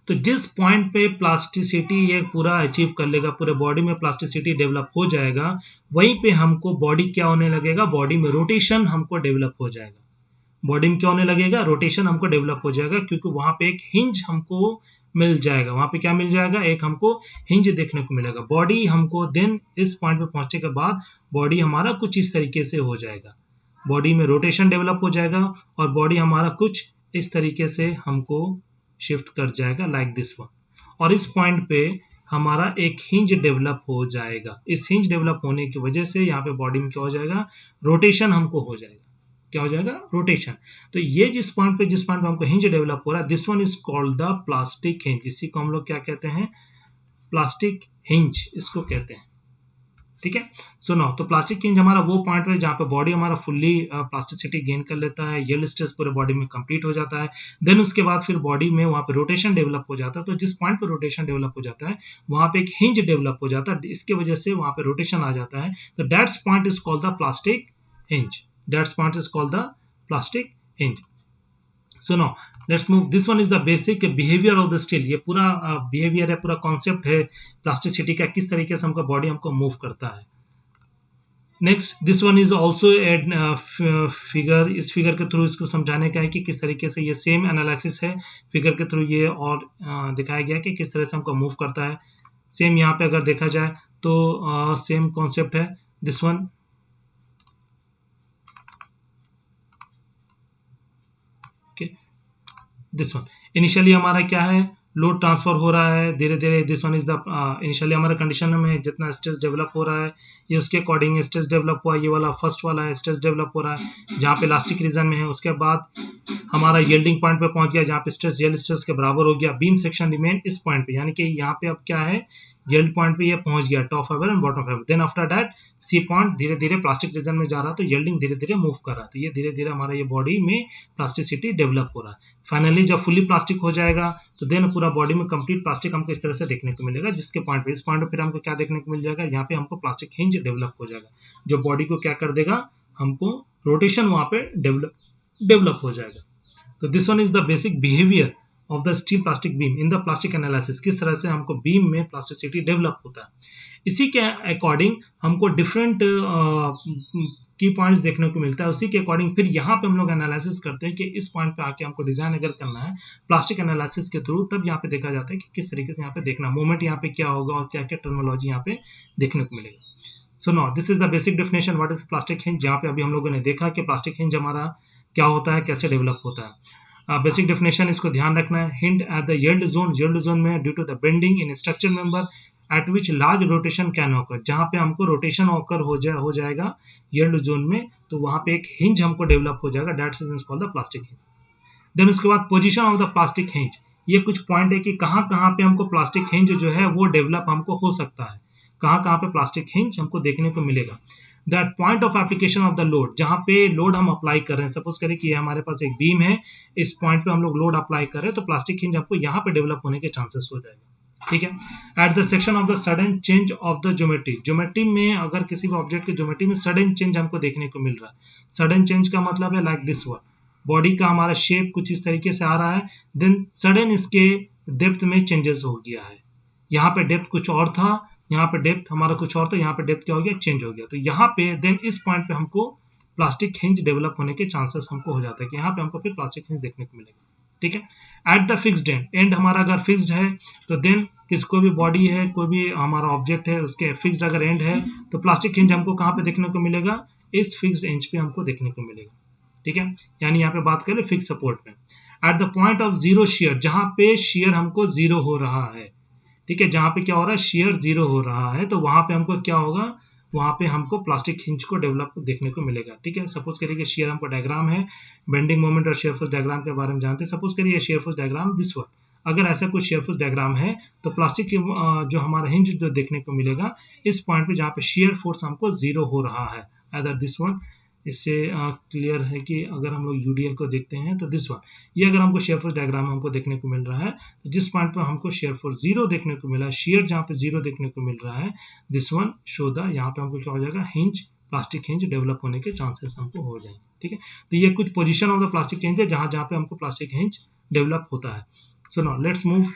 तो जिस पॉइंट पे प्लास्टिसिटी ये पूरा अचीव कर लेगा, पूरे बॉडी में प्लास्टिसिटी डेवलप हो जाएगा, वहीं पे हमको बॉडी क्या होने लगेगा, बॉडी में रोटेशन हमको डेवलप हो जाएगा। बॉडी में क्या होने लगेगा, रोटेशन हमको डेवलप हो जाएगा, क्योंकि वहां पे एक हिंज हमको मिल जाएगा। वहां पे क्या मिल जाएगा, एक हमको हिंज देखने को मिलेगा। बॉडी हमको देन इस पॉइंट पे पहुंचने के बाद बॉडी हमारा कुछ इस तरीके से हो जाएगा, बॉडी में रोटेशन डेवलप हो जाएगा और बॉडी हमारा कुछ इस तरीके से हमको शिफ्ट कर जाएगा लाइक दिस वन, और इस पॉइंट पे हमारा एक हिंज डेवलप हो जाएगा। इस हिंज डेवलप होने की वजह से यहाँ पे बॉडी में क्या हो जाएगा, रोटेशन हमको हो जाएगा। क्या हो जाएगा, रोटेशन। तो ये जिस पॉइंट पे हमको हिंज डेवलप हो रहा है, this one is called the plastic hinge. इसी को हम लोग क्या कहते हैं, प्लास्टिक हिंज इसको कहते हैं। ठीक है, सुनो, तो प्लास्टिक हिंज हमारा वो पॉइंट है जहां पे बॉडी हमारा फुल्ली प्लास्टिसिटी गेन कर लेता है, यील्ड स्ट्रेस पूरे बॉडी में कंप्लीट हो जाता है। देन उसके बाद फिर बॉडी में वहां पे रोटेशन डेवलप हो जाता है। तो जिस पॉइंट पे रोटेशन डेवलप हो जाता है वहां पे एक हिंज डेवलप हो जाता है, इसके वजह से वहां पे रोटेशन आ जाता है। तो that's point is called the plastic hinge, that's point is called the plastic hinge. So now let's move, this one is the basic behavior of the steel। ये पूरा बिहेवियर है, पूरा कॉन्सेप्ट है प्लास्टिसिटी का, किस तरीके से हमका बॉडी हमको मूव करता है। Next this one is also add figure, इस फिगर के थ्रू इसको समझाने का है कि किस तरीके से ये सेम एनालिसिस है, फिगर के थ्रू ये और दिखाया गया कि किस तरह से हमको मूव करता है। सेम यहाँ पे अगर देखा जाए तो सेम कॉन्सेप्ट है। This one this one initially हमारा क्या है, लोड ट्रांसफर हो रहा है धीरे धीरे। This one is the initially हमारा कंडीशन में जितना स्ट्रेस डेवलप हो रहा है ये उसके अकॉर्डिंग स्ट्रेस डेवलप हुआ, ये वाला फर्स्ट वाला है स्ट्रेस डेवलप हो रहा है जहाँ पे इलास्टिक रीजन में है। उसके बाद हमारा यील्डिंग पॉइंट पे पहुंच गया जहाँ पे स्ट्रेस यील्ड स्ट्रेस के बराबर हो गया। बीम सेक्शन रिमेन इस पॉइंट पे, यानी कि यहाँ पे अब क्या है, यील्ड पॉइंट पे ये पहुंच गया, top fibre and bottom fibre. Then after that C point धीरे धीरे प्लास्टिक रीजन में जा रहा, तो यील्डिंग धीरे धीरे मूव कर रहा, तो ये धीरे धीरे हमारा ये बॉडी में प्लास्टिसिटी डेवलप हो रहा है। फाइनली जब फुली प्लास्टिक हो जाएगा तो देन पूरा बॉडी में कंप्लीट प्लास्टिक हमको इस तरह से देखने को मिलेगा, जिसके पॉइंट पे इस पॉइंट पे फिर हमको क्या देखने को मिल जाएगा, यहाँ पे हमको प्लास्टिक हिंज डेवलप हो जाएगा, जो बॉडी को क्या कर देगा, हमको रोटेशन वहां पे डेवलप हो जाएगा। तो this one is the basic behaviour of the steel plastic beam in the plastic analysis, किस तरह से हमको बीम में प्लास्टिसिटी डेवलप होता है। इसी के अकॉर्डिंग हमको डिफरेंट की पॉइंट्स देखने को मिलता है। उसी के अकॉर्डिंग फिर यहाँ पे हम लोग एनालिसिस करते हैं कि इस पॉइंट पे आके हमको डिजाइन अगर करना है प्लास्टिक एनालिसिस के थ्रू, तब यहाँ पे देखा जाता है कि किस तरीके से यहाँ पे देखना, मोमेंट यहाँ पे क्या होगा और क्या क्या टर्मिनोलॉजी यहाँ पे देखने को मिलेगा। So now this is the basic definition what is plastic hinge, जहाँ पे अभी हम लोगों ने देखा कि प्लास्टिक हिंज हमारा क्या होता है, कैसे डेवलप होता है। बेसिक डेफिनेशन इसको ध्यान रखना है. Hint at the yield zone में due to the bending in structure member at which large rotation can occur, जहाँ पे हमको रोटेशन ऑकर हो जाएगा यील्ड जोन में, तो वहाँ पे एक हिंज हमको डेवलप हो जाएगा, that is called the plastic hinge. Then उसके बाद position of the plastic hinge, ये कुछ पॉइंट है कि कहाँ कहाँ पे हमको प्लास्टिक हिंज जो है वो डेवलप हमको हो सकता है, कहाँ कहाँ पे प्लास्टिक हिंज हमको देखने को मिलेगा. That point of application of the load, जहाँ पे लोड हम अप्लाई कर रहे हैं, सपोज करें कि हमारे पास एक बीम है, इस पॉइंट पे हम लोग लोड अप्लाई कर रहे हैं, तो प्लास्टिक हिंज हमको यहाँ पे डेवलप होने के चांसेस हो जाएगा. ठीक है. At the section of the sudden change of the geometry में अगर किसी भी ऑब्जेक्ट के ज्योमेट्री में सडन चेंज हमको देखने को मिल रहा है, सडन चेंज का मतलब है लाइक दिस वन, बॉडी का हमारा शेप कुछ इस तरीके से आ रहा है, देन सडन इसके डेप्थ में चेंजेस हो गया है, यहाँ पे डेप्थ कुछ और था, यहाँ पे डेप्थ हमारा कुछ और था, यहाँ पे डेप्थ क्या हो गया, चेंज हो गया, तो यहाँ पे देन इस पॉइंट पे हमको प्लास्टिक हिंज डेवलप होने के चांसेस हमको हो जाता है कि यहाँ पे हमको फिर प्लास्टिक हिंज देखने को मिलेगा. ठीक है. एट द फिक्स्ड एंड हमारा अगर फिक्स्ड है तो देन कोई भी बॉडी है, कोई भी हमारा ऑब्जेक्ट है, उसके फिक्स्ड अगर एंड है तो प्लास्टिक हिंज हमको कहाँ पे देखने को मिलेगा, इस फिक्स्ड एंड पे हमको देखने को मिलेगा. ठीक है. यानी यहाँ पे बात करें फिक्स सपोर्ट में. At the point of zero share, जहाँ पे शेयर हमको जीरो हो रहा है, ठीक है, जहाँ पे क्या हो रहा है, शेयर जीरो हो रहा है, तो वहां पे हमको क्या होगा, वहां पे हमको प्लास्टिक हिंज को डेवलप देखने को मिलेगा. ठीक है. सपोज करिए कि शेयर हमको डायग्राम है, बेंडिंग मोमेंट और शेयर फोर्स डायग्राम के बारे में जानते हैं. सपोज करिए shear force diagram this one, अगर ऐसा कुछ शेयर फोर्स डायग्राम है तो प्लास्टिक जो हमारा हिंज जो देखने को मिलेगा इस पॉइंट पे जहाँ पे शेयर फोर्स हमको जीरो हो रहा है, अदर दिस वन. इससे क्लियर है कि अगर हम लोग यूडीएल को देखते हैं तो दिस वन, ये अगर हमको शेयर फोर्स डायग्राम हमको देखने को मिल रहा है, तो जिस पॉइंट पर हमको शेयर फोर्स जीरो देखने को मिला, शेयर जहाँ पे जीरो देखने को मिल रहा है, दिस वन शो द, यहाँ पे हमको क्या हो जाएगा, हिंज, प्लास्टिक हिंज डेवलप होने के चांसेस हमको हो जाएंगे. ठीक है. तो ये कुछ position of the plastic hinge है जहाँ जहाँ पे हमको प्लास्टिक हिंज डेवलप होता है. So now let's move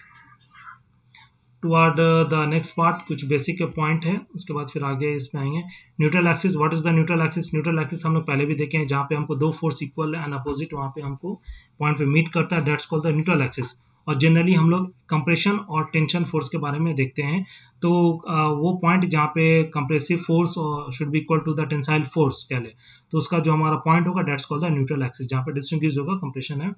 toward the next part. कुछ बेसिक पॉइंट है, उसके बाद फिर आगे इसमें आएंगे. Neutral axis, what is the neutral axis. Neutral axis हम लोग पहले भी देखे हैं, जहाँ पे हमको दो फोर्स इक्वल एंड अपोजिट वहाँ पे हमको पॉइंट पे मीट करता है, that's called the neutral axis. और जनरली हम लोग कंप्रेशन और टेंशन फोर्स के बारे में देखते हैं, तो वो पॉइंट जहाँ पे compressive force should be equal to the tensile force कह ले, तो उसका जो हमारा पॉइंट होगा that's called the neutral axis, जहाँ पे डिस्टिंग्विश होगा कंप्रेशन है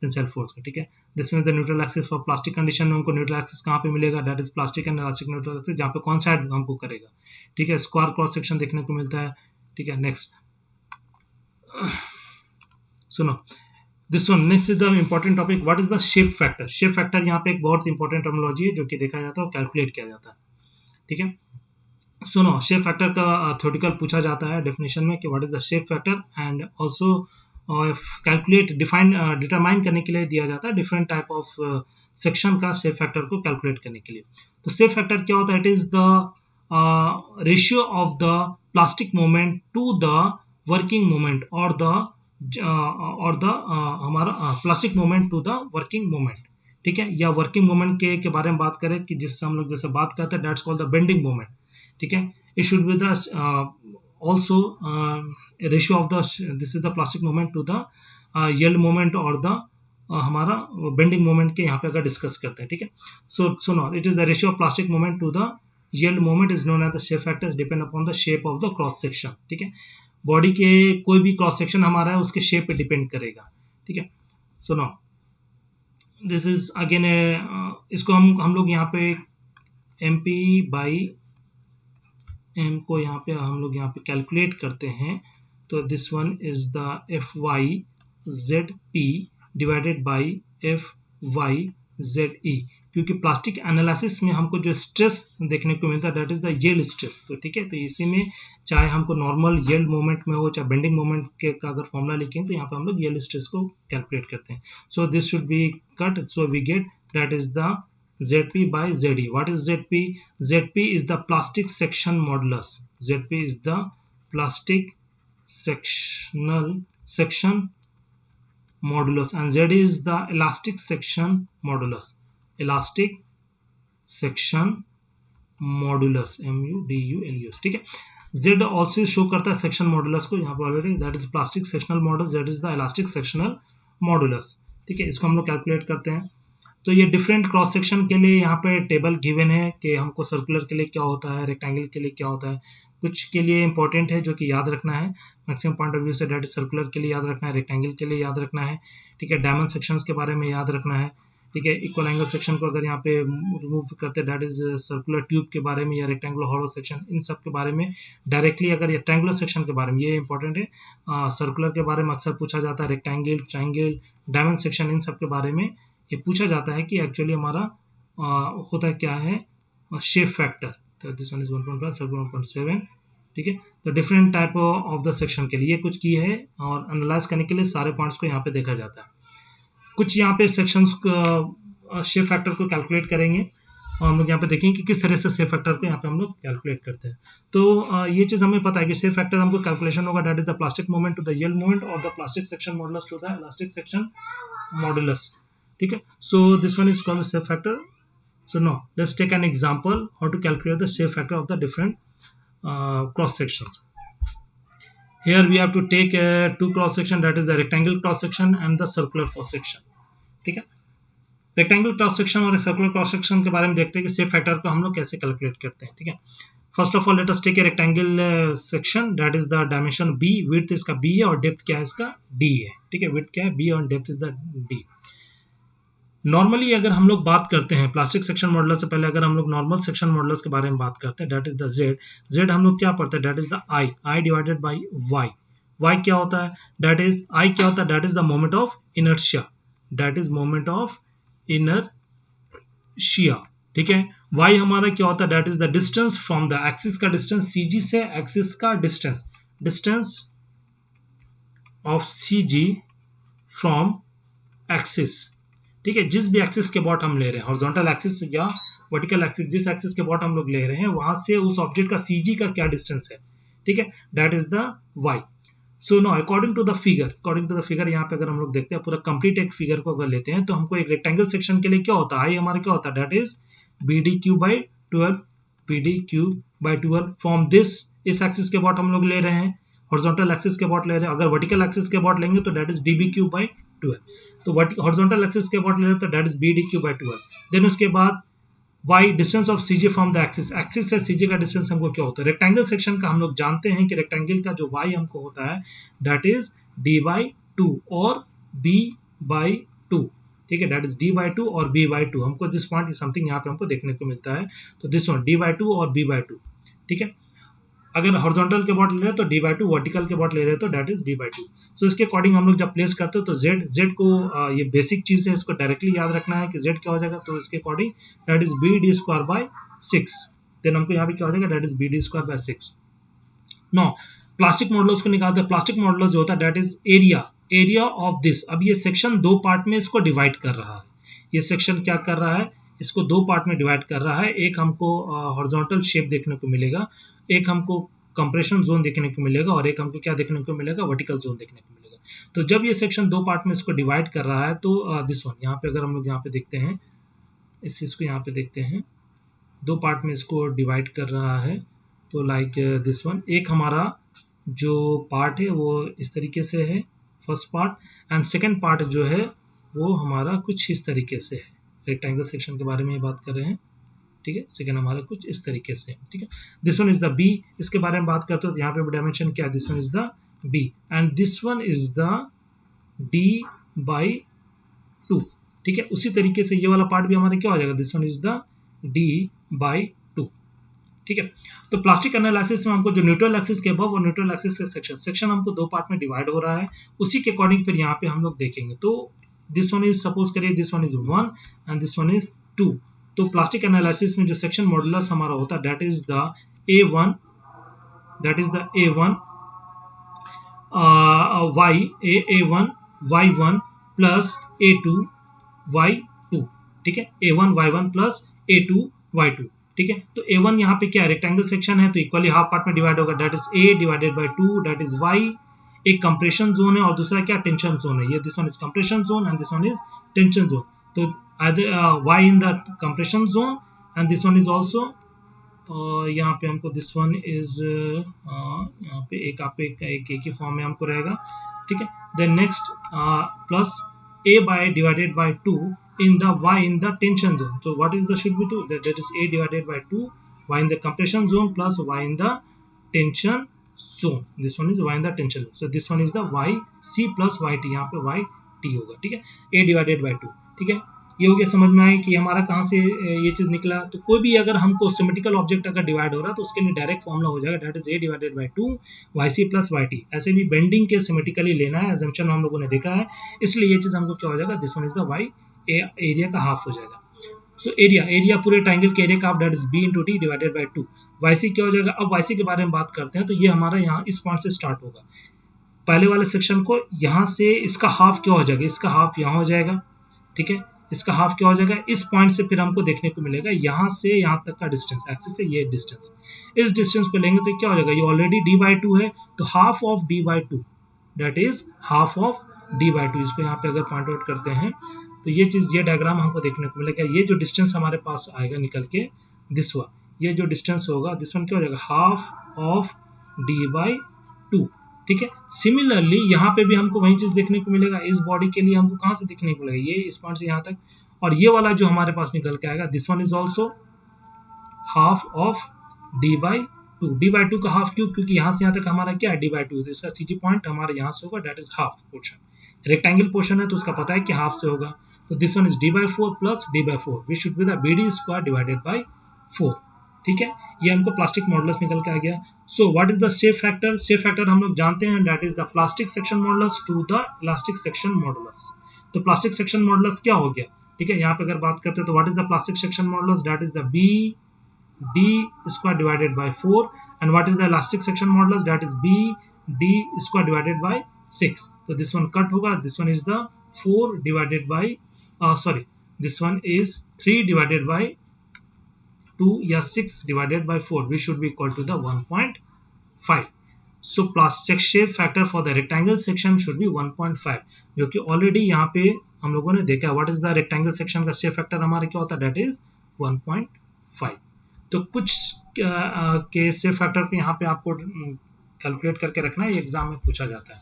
टेंसाइल फोर्स का. ठीक है. This means the neutral axis for plastic condition में हमको न्यूट्रल एक्सिस कहाँ पे मिलेगा, that is plastic and elastic neutral axis, जहाँ पे कौन साइड हमको करेगा. ठीक है. स्क्वायर क्रॉस सेक्शन देखने को मिलता है. ठीक है. नेक्स्ट सुनो, this one, next is the important topic, what is the shape factor. Shape factor यहाँ पे एक बहुत इंपॉर्टेंट टर्मिनोलॉजी है जो कि देखा जाता है और कैलकुलेट किया जाता है. ठीक है. सुनो, शेप फैक्टर का थ्योरेटिकल पूछा जाता है डेफिनेशन में कि what is the shape factor, and also calculate determine करने के लिए दिया जाता है डिफरेंट टाइप ऑफ सेक्शन का शेप फैक्टर को कैलकुलेट करने के लिए. तो शेप फैक्टर क्या होता है, it is the ratio of the plastic moment to the working moment और द हमारा plastic moment to the working moment. ठीक है. या वर्किंग मोमेंट के बारे में बात करें कि जिससे हम लोग जैसे बात करते हैं, that's called the bending moment. ठीक है. It should be the also ratio of the, this is the plastic moment to the yield moment और the हमारा bending moment के यहाँ पे अगर डिस्कस करते हैं. ठीक है. so now it is the ratio of plastic moment to the yield moment is known as the shape factor, depend upon the shape of the cross section. ठीक है. बॉडी के कोई भी क्रॉस सेक्शन हमारा है उसके शेप पे depend करेगा. ठीक है. so now this is again इसको हम लोग यहाँ पे MP by m को यहाँ पे हम लोग यहाँ पे कैलकुलेट करते हैं, तो this one is the FYZP divided by FYZE, क्योंकि प्लास्टिक एनालिसिस में हमको जो स्ट्रेस देखने को मिलता है that is the yield stress. तो ठीक है. तो इसी में चाहे हमको नॉर्मल यील्ड मोमेंट में हो चाहे बेंडिंग मोमेंट के का अगर फॉर्मूला लिखें तो यहाँ पे हम लोग यील्ड स्ट्रेस को कैलकुलेट करते हैं. So this should be cut, so we get that is the ZP by ZE. What is ZP? ZP is the plastic section modulus. ZP is the plastic section modulus, and ZE is the elastic section modulus. Elastic section modulus, MUDULUS. ठीक है. Z also show करता है section modulus को यहाँ पर already, that is plastic sectional modulus, that is the elastic sectional modulus. ठीक है. इसको हम लोग कैलकुलेट करते हैं. तो ये डिफरेंट क्रॉस सेक्शन के लिए यहाँ पे टेबल गिवन है कि हमको सर्कुलर के लिए क्या होता है, रेक्टेंगल के लिए क्या होता है. कुछ के लिए इंपॉर्टेंट है जो कि याद रखना है मैक्सिमम पॉइंट ऑफ व्यू से, डेट इज सर्कुलर के लिए याद रखना है, रेक्टेंगल के लिए याद रखना है, ठीक है, डायमंड सेक्शंस के बारे में याद रखना है, ठीक है, इक्वल एंगल सेक्शन को अगर यहाँ पे रिमूव करते हैं डेट इज सर्कुलर ट्यूब के बारे में, या रेक्टेंगुलर हॉलो सेक्शन, इन सब के बारे में डायरेक्टली, अगर रेक्टेंगुलर सेक्शन के बारे में, ये इंपॉर्टेंट है, सर्कुलर के बारे में अक्सर पूछा जाता है, रेक्टेंगल, ट्राइंगल, डायमंड सेक्शन, इन सब के बारे में ये पूछा जाता है कि एक्चुअली हमारा होता क्या है शेप फैक्टर, तो दिस वन इज 1.5, सर्कुलर 1.7, ठीक है। तो different type of the section के लिए ये कुछ की है, और एनालाइज करने के लिए सारे पॉइंट्स को यहाँ पे देखा जाता है। कुछ यहाँ पे सेक्शंस शेप फैक्टर को कैलकुलेट करेंगे, और हम लोग यहाँ पे देखेंगे कि किस तरह से शेप फैक्टर को यहाँ पे हम लोग कैलकुलेट करते हैं। तो ये चीज़ हमें पता है कि शेप फैक्टर हमको कैलकुलेशन होगा that is the plastic moment to the yield moment और the plastic section modulus to the elastic section modulus, ठीक है। So this one is called shape factor. So now let's take an example how to calculate the shape factor of the different cross sections. Here we have to take two cross section, that is the rectangle cross section and the circular cross section. ठीक है, rectangle cross section और circular cross section के बारे में देखते हैं कि shape factor को हम लोग कैसे कैलकुलेट करते हैं, ठीक है। First of all let us take a rectangle section, that is the dimension b, width इसका b है और डेप्थ क्या है इसका d है, ठीक है, विड्थ क्या है b और depth is the d. Normally अगर हम लोग बात करते हैं प्लास्टिक सेक्शन मॉडुलस से पहले, अगर हम लोग नॉर्मल सेक्शन मॉडुलस के बारे में बात करते हैं, दैट इज द z हम लोग क्या पढ़ते हैं, that is the i divided by y क्या होता है, दैट इज i क्या होता है, that is the moment of inertia, that is moment of inertia, ठीक है। y हमारा क्या होता है, that is the distance from the axis का डिस्टेंस, cg से एक्सिस का distance, distance of cg from axis, ठीक है। जिस भी एक्सिस के बॉट हम ले रहे हैं, हॉरिजॉन्टल एक्सिस या वर्टिकल एक्सिस, जिस एक्सिस के बॉट हम लोग ले रहे हैं वहां से उस ऑब्जेक्ट का सीजी का क्या डिस्टेंस है, ठीक है, that is the y. So now according to the figure यहाँ पे अगर हम लोग देखते हैं पूरा कंप्लीट एक फिगर को अगर लेते हैं तो हमको एक रेक्टेंगल सेक्शन के लिए क्या होता है, आई हमारा क्या होता है, that is BDQ/12 from this, इस एक्सिस के बॉट हम लोग ले रहे हैं, हॉरिजॉन्टल एक्सिस के बॉट ले रहे हैं, अगर वर्टिकल एक्सिस के बॉट लेंगे तो दैट इज DBQ/12, तो हॉरिजॉन्टल एक्सिस के बॉट ले रहे हैं तो दैट इज BDQ/12. देन उसके बाद y distance of CG from the axis, axis से CG का डिस्टेंस हमको क्या होता है, रेक्टेंगल सेक्शन का हम लोग जानते हैं कि रेक्टेंगल का जो y हमको होता है दैट इज D/2 और B/2, ठीक है, दैट इज D/2 और B/2. हमको दिस पॉइंट समथिंग यहाँ पे हमको देखने को मिलता है, तो दिस वन D/2 और B/2, ठीक है। अगर हॉरिजॉन्टल के बॉट ले रहे हैं तो D/2, वर्टिकल के बॉट ले रहे हैं तो दैट इज D/2. सो इसके अकॉर्डिंग हम लोग जब प्लेस करते हो तो z को ये बेसिक चीज है, इसको डायरेक्टली याद रखना है कि z क्या हो जाएगा, तो इसके according that is BD²/6. Then हमको यहाँ पे क्या हो जाएगा, that is BD²/6. Now plastic modulus को निकालते हैं, प्लास्टिक मॉडुलस जो होता है that is area of this. अब ये सेक्शन दो पार्ट में इसको डिवाइड कर रहा है, ये सेक्शन क्या कर रहा है, इसको दो पार्ट में डिवाइड कर रहा है, एक हमको हॉरिजॉन्टल शेप देखने को मिलेगा, एक हमको कंप्रेशन जोन देखने को मिलेगा और एक हमको क्या देखने को मिलेगा, वर्टिकल जोन देखने को मिलेगा. तो जब ये सेक्शन दो पार्ट में इसको डिवाइड कर रहा है तो दिस वन यहाँ पे अगर हम लोग यहाँ पे देखते हैं, इस चीज को यहाँ पे देखते हैं, दो पार्ट में इसको डिवाइड कर रहा है, तो लाइक दिस वन, एक हमारा जो पार्ट है वो इस तरीके से है first part, and second part जो है वो हमारा कुछ इस तरीके से है. रेक्टेंगल सेक्शन के बारे में बात कर रहे हैं, ठीक है. सेकेंड हमारा कुछ इस तरीके से, ठीक है. This one is the B, इसके बारे में बात करते हो तो यहाँ पे डायमेंशन क्या है, this one is the B and this one is the D/2, ठीक है. उसी तरीके से ये वाला पार्ट भी हमारा क्या हो जाएगा, this one is the D/2, ठीक है. तो प्लास्टिक एनालिसिस में हमको जो न्यूट्रल एक्सिस के अबव और न्यूट्रल एक्सिस के सेक्शन हमको दो पार्ट में डिवाइड हो रहा है, उसी के अकॉर्डिंग फिर यहाँ पे हम लोग देखेंगे. तो दिस वन इज, सपोज करिए this one is 1 and this one is 2. तो प्लास्टिक एनालिसिस में जो सेक्शन मॉडुलस हमारा होता है that is the A1, that is the A1 A1 Y1 plus A2 Y2, ठीक है. A1 Y1 plus A2 Y2, ठीक है. तो A1 यहाँ पे क्या है, रेक्टेंगल सेक्शन है तो इक्वली हाफ पार्ट में डिवाइड होगा, that is A divided by 2, that is Y. एक कंप्रेशन जोन है और दूसरा क्या, टेंशन जोन है. ये this one is compression zone and this one is tension zone. तो either Y in the compression zone and this one is also यहाँ पे हमको this one is यहाँ पे एक आपको एक ही फॉर्म में हमको रहेगा, ठीक है. then next plus A by divided by 2 in the Y in the tension zone. So what is the should be 2, that is A divided by 2 Y in the compression zone plus Y in the tension zone, this one is y in the tension, so this one is the yc plus yt, यहाँ पे yt होगा, ठीक है, a divided by 2, ठीक है। ये हो गया, समझ में आया कि हमारा कहाँ से ये चीज निकला। तो कोई भी अगर हमको सिमेट्रिकल ऑब्जेक्ट अगर डिवाइड हो रहा है तो उसके लिए डायरेक्ट फॉर्मूला हो जाएगा, that is a divided by 2 yc plus yt। ऐसे भी बेंडिंग के सिमेट्रिकली लेना है, अजम्पशन हम लोगों ने देखा है, इसलिए ये चीज हमको क्या हो जाएगा, this one is the y area का हाफ हो जाएगा। सो एरिया पूरे ट्रायंगल के एरिया का half, that is b into T divided by 2। yc क्या हो जाएगा, अब yc के बारे में बात करते हैं। तो ये हमारा यहाँ इस पॉइंट से स्टार्ट होगा, पहले वाले सेक्शन को, यहाँ से इसका हाफ क्या हो जाएगा, इसका हाफ यहाँ हो जाएगा, ठीक है, इसका हाफ क्या हो जाएगा, इस पॉइंट से फिर हमको देखने को मिलेगा यहाँ से यहाँ तक का डिस्टेंस, एक्सिस से ये डिस्टेंस, इस डिस्टेंस को लेंगे तो क्या हो जाएगा, ये ऑलरेडी d बाई 2 है, तो half of d by 2, that is half of d by 2। इसको यहाँ पे अगर पॉइंट आउट करते हैं तो ये चीज, ये डायग्राम हमको देखने को मिलेगा। ये जो डिस्टेंस हमारे पास आएगा निकल के, दिस वन, ये जो डिस्टेंस होगा, दिस वन क्या हो जाएगा, हाफ ऑफ d बाई 2, ठीक है। सिमिलरली यहाँ पे भी हमको वही चीज देखने को मिलेगा, इस बॉडी के लिए हमको कहाँ से देखने को मिलेगा, ये इस पॉइंट से यहाँ तक, और ये वाला जो हमारे पास निकल के आएगा, this one is also half of d by 2। d by 2 का हाफ क्यों, क्योंकि यहाँ से यहाँ तक हमारा क्या है, d बाई 2, तो इसका CG पॉइंट हमारे यहाँ से होगा, that is half portion. Rectangle portion है तो उसका पता है कि हाफ से होगा, तो this one is d by 4 plus d by 4, which should be the BD square divided by 4, ठीक है। ये हमको प्लास्टिक मॉडुलस निकल के आ गया। सो what is the shape factor, shape factor हम लोग जानते हैं, that is the plastic section modulus to the elastic section modulus. तो प्लास्टिक सेक्शन मॉडुलस क्या हो गया, ठीक है, यहाँ पे अगर बात करते हैं तो what is the plastic section modulus, that is the BD square divided by 4, and what is the elastic section modulus, that is BD square divided by 6। तो दिस वन कट होगा, this one is the 4 divided by this one is 3 divided by 2 या 6 divided by 4, which should be equal to the 1.5. So plastic shape factor for the rectangle section should be 1.5, जो कि already यहाँ पे हम लोगों ने देखा है। What is the rectangle section का शेप फैक्टर हमारा क्या होता है, दैट इज 1.5। तो कुछ के शेप फैक्टर को यहाँ पे आपको कैलकुलेट करके रखना है, ये एग्जाम में पूछा जाता है।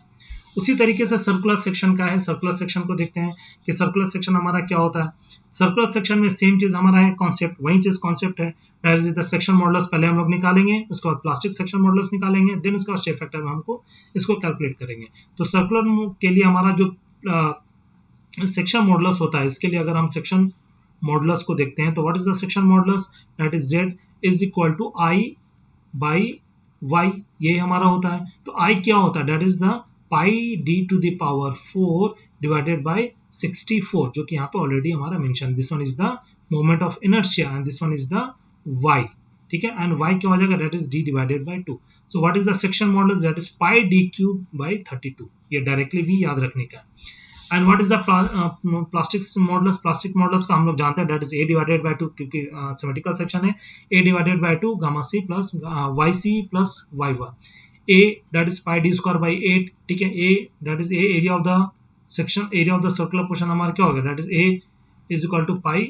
उसी तरीके से सर्कुलर सेक्शन का है, सर्कुलर सेक्शन को देखते हैं कि सर्कुलर सेक्शन हमारा क्या होता है। सर्कुलर सेक्शन में सेम चीज हमारा है, कॉन्सेप्ट वही चीज कॉन्सेप्ट है, that is the section modulus पहले हम लोग निकालेंगे, उसके बाद प्लास्टिक सेक्शन मॉडुलस निकालेंगे, देन उसके बाद शेप फैक्टर में हमको इसको कैलकुलेट करेंगे। तो सर्कुलर के लिए हमारा जो सेक्शन मॉडुलस होता है, इसके लिए अगर हम सेक्शन मॉडुलस को देखते हैं तो what is the section modulus, that is Z is equal to I by Y, ये हमारा होता है। तो I क्या होता है, that is the pi d to the power 4 divided by 64, जो कि यहाँ पे ऑलरेडी हमारा mention, this one is the moment of inertia and this one is the y, ठीक है, एंड y क्या हो जाएगा, that is d divided by 2। So what is the section modulus, that is pi d cube by 32, ये directly भी याद रखने का। And what is the plastic modulus, plastic modulus का हम लोग जानते हैं, that is a divided by 2, क्योंकि सिमेट्रिकल सेक्शन है, a divided by 2 gamma c plus yc plus y1, a that is pi d square by 8, ठीक है, a that is a area of the section, area of the circular portion हमारा क्या होगा, that is a is equal to pi